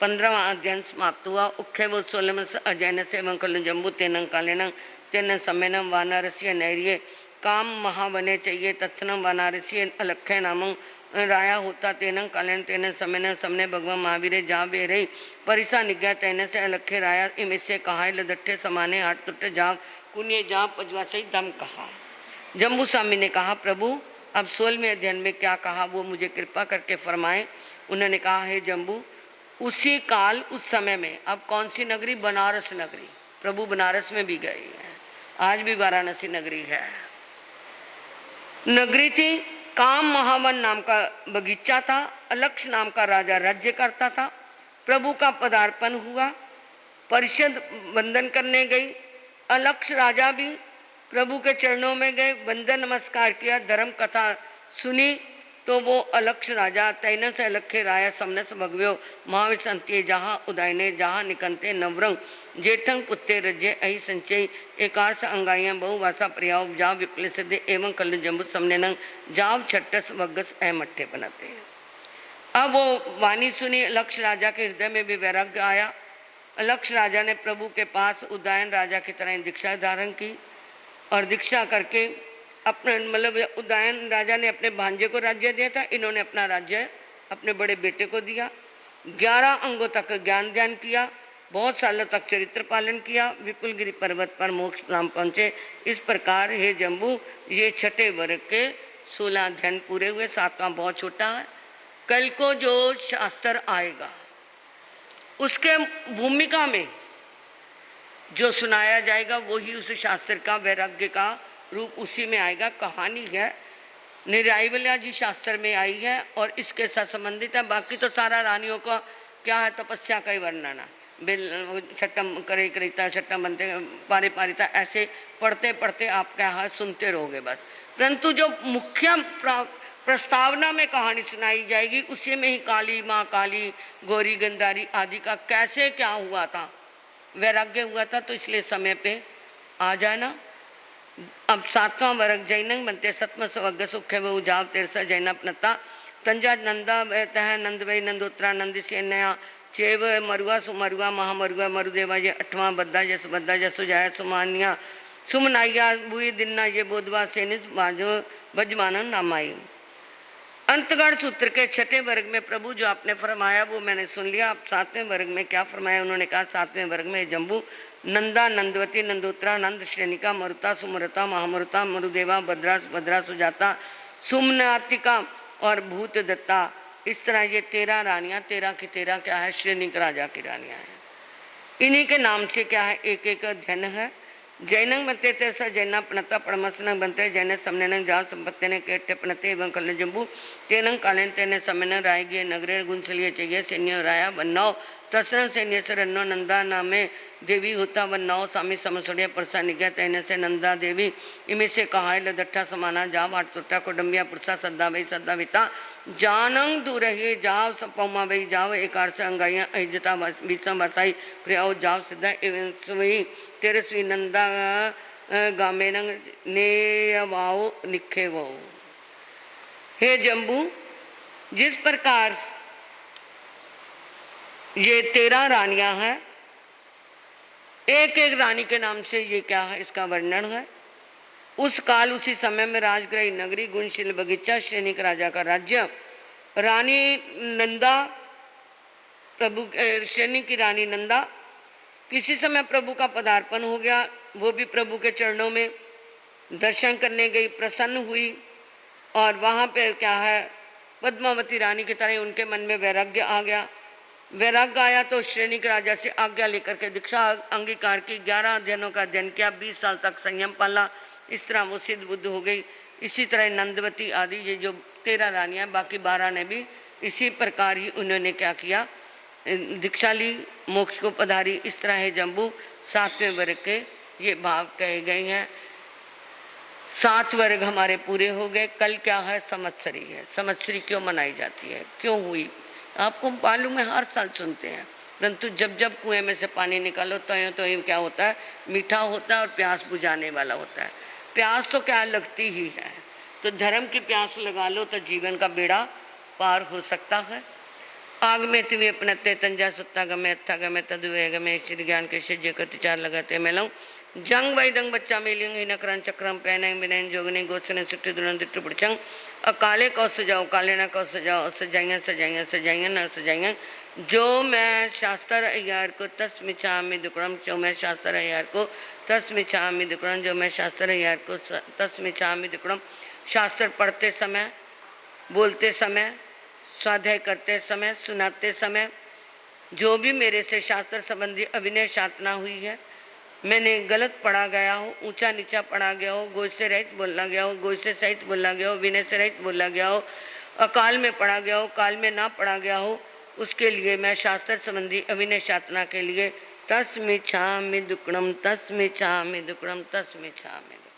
15वां अध्ययन समाप्त हुआ। उखे वो 16 अजैन से मंकल जम्बू तेनंग कालेनंग तेन सम्मेनम वानारस्य नैर्य काम महावने चाहिए तत्नम वानारस्य अलख्य नामंग राया होता तेनंग कालेन तेन सम्मेन समने भगवान महावीरे जा बे रही परिसा निज्ञा तेन से अलख्य राया इमिसे कहा लदट्ठे समाने हाट तुट्टे जाव कुन्ये जा पजवा सही दम कहा। जम्बू स्वामी ने कहा, प्रभु अब 16वें अध्ययन में क्या कहा वो मुझे कृपा करके फरमाएं। उन्होंने कहा, हे जम्बू, उसी काल उस समय में, अब कौन सी नगरी, बनारस नगरी, प्रभु बनारस में भी गए हैं, आज भी वाराणसी नगरी है, नगरी थी। काम महावन नाम का बगीचा था, अलक्ष नाम का राजा राज्य करता था। प्रभु का पदार्पण हुआ, परिषद वंदन करने गई। अलक्ष राजा भी प्रभु के चरणों में गए, वंदन नमस्कार किया, धर्म कथा सुनी। तो वो अलक्ष राजा तैन से अलखे राया समनस भगव्यो महाविसंत्य जहाँ उदायने जहाँ निकंते नवरंग जेठंग पुत्ते रज्य अहि संचय एकार से अंगाइयाँ बहुभाषा प्रयाव जाव विप्ल सिद्धे एवं कल जम्बु समने नंग जाव छट्टस वगस ए मट्ठे बनाते हैं। अब वो वाणी सुनी, अलक्ष राजा के हृदय में भी वैराग्य आया। अलक्ष राजा ने प्रभु के पास उदयन राजा की तरह दीक्षा धारण की और दीक्षा करके अपने मतलब उदयन राजा ने अपने भांजे को राज्य दिया था, इन्होंने अपना राज्य अपने बड़े बेटे को दिया। 11 अंगों तक ज्ञान ध्यान किया, बहुत सालों तक चरित्र पालन किया, विपुलगिरी पर्वत पर मोक्ष धाम पहुँचे। इस प्रकार हे जम्बू, ये छठे वर्ग के 16 अध्ययन पूरे हुए। 7वां बहुत छोटा है, कल को जो शास्त्र आएगा उसके भूमिका में जो सुनाया जाएगा वही उस शास्त्र का वैराग्य का रूप उसी में आएगा। कहानी है निरायवल्या जी शास्त्र में आई है और इसके साथ संबंधित है। बाकी तो सारा रानियों का क्या है, तपस्या का ही वर्णन है। बिल छट्टम करे करिता छट्टम बनते पारे पारिता, ऐसे पढ़ते पढ़ते आप क्या है सुनते रहोगे बस। परंतु जो मुख्य प्रस्तावना में कहानी सुनाई जाएगी उसी में ही काली माँ काली गौरी गंधारी आदि का कैसे क्या हुआ था, वैराग्य हुआ था। तो इसलिए समय पे आ जाना। अब 7वां वर्ग जैनंग बनते सत्म सवग्ग सुख है वो उजाव तेरसा जैन अपनता तंजा नंदा तह नंद वही नंदोत्तरा नंद से नया चेव मरुआ सुमरुआ महामरुआ मरुदेवा ये 8वां बद्दा जस बद्दा जसो जाय सुमानिया सुमनाइया बुई दिन्ना ये बोधवा सेनिस बाजो बजमानन नामाई। अंतगढ़ सूत्र के 6ठे वर्ग में प्रभु जो आपने फरमाया वो मैंने सुन लिया। अब 7वें वर्ग में क्या फरमाया उन्होंने कहा 7वें वर्ग में जम्बू नंदा नंदवती नंदोत्तरा नंद श्रेणिका मरुता सुमरता महामरुता मरुदेवा भद्रा भद्रा सुजाता सुमनातिका और भूत दत्ता। इस तरह ये 13 रानियाँ 13 की 13 क्या है श्रेणिक राजा की रानियाँ हैं। इन्हीं के नाम से क्या है एक एक धन है। जैनंग बनते तेरसा जैना पणता पड़मसनंग बनते जैन समनंग जाव संपत्ति ने केट्टे पणते एवं कल जम्बू तेनंग कालेन तेने समन रायगे नगरे गुंसलिए चाहिए सैन्य राया वन्नौ तस्रन सैन्य से रन्नो नंदा नामे देवी होता वन्नौ स्वामी समसुड़िया परसा निज्ञा तैने से नंदा देवी इमे से कहा लदट्ठा समाना जाव आठ टुट्टा कोडम्बिया पुरसा सद्दा वही सद्दा विता जानंग दूरही जाव सपौमा वही जाव एकार से अंगाइया अहिजता विषम बसाई प्रियाओ जाव सिद्धा एवं सुई 13वीं नंदा गामेनंग नेयवाओ निखे वो। हे जम्बू जिस प्रकार ये 13 रानियां हैं एक एक रानी के नाम से ये क्या है इसका वर्णन है। उस काल उसी समय में राजगृह नगरी गुणशील बगीचा श्रेणिक राजा का राज्य रानी नंदा प्रभु श्रेणी की रानी नंदा किसी समय प्रभु का पदार्पण हो गया। वो भी प्रभु के चरणों में दर्शन करने गई, प्रसन्न हुई और वहाँ पर क्या है पद्मावती रानी की तरह उनके मन में वैराग्य आ गया। वैराग्य आया तो श्रेणिक राजा से आज्ञा लेकर के दीक्षा अंगीकार की 11 अध्ययनों का अध्ययन किया, 20 साल तक संयम पाला। इस तरह वो सिद्ध बुद्ध हो गई। इसी तरह नंदवती आदि ये जो 13 रानियाँ बाकी 12 ने भी इसी प्रकार ही उन्होंने क्या किया दीक्षा ली, मोक्ष को पधारी। इस तरह है जम्बू 7वें वर्ग के ये भाव कहे गए हैं। 7 वर्ग हमारे पूरे हो गए। कल क्या है संवत्सरी है। संवत्सरी क्यों मनाई जाती है, क्यों हुई आपको मालूम है, हर साल सुनते हैं। परंतु जब जब कुएं में से पानी निकालो तो ये क्या होता है मीठा होता है और प्यास बुझाने वाला होता है। प्यास तो क्या लगती ही है, तो धर्म की प्यास लगा लो तो जीवन का बेड़ा पार हो सकता है। आग में तिवे अपनते तंजा सुत्ता गमे अत्था गमे तदुवे गमे श्री ज्ञान के शिज्य कतिचार लगाते मेलऊँ जंग वैदंग बच्चा मेलिंग ही नकरन चक्रम पैनंग बिनैन जोगनी गोसने सुट्टी दुरन दिट्टु पुड़चंग अकाले कौ सजाओ काले ना कौ सजाओ सजाइयाँ सजाइयाँ सजाइयाँ न सजाइयाँ जो मैं शास्त्र अय्यार को तस्मिच्छामि दुक्कड़म जो मैं शास्त्र अय्यार को तस्मिच्छामि दुक्कड़म जो मैं शास्त्र अय्यार को तस्मिच्छामि दुक्कड़म। शास्त्र पढ़ते समय, बोलते समय, स्वाध्याय करते समय, सुनाते समय जो भी मेरे से शास्त्र संबंधी अभिनय साधना हुई है, मैंने गलत पढ़ा गया हो, ऊंचा नीचा पढ़ा गया हो, गोश से रहित बोला गया हो, गोश से सहित बोला गया हो, विनय से रहित बोला गया हो, अकाल में पढ़ा गया हो, काल में ना पढ़ा गया हो, उसके लिए मैं शास्त्र संबंधी अभिनय साधना के लिए तस्मिच्छामि दुक्कड़म तस्मिच्छामि दुक्कड़म तस्मिच्छामि दुक्कड़म।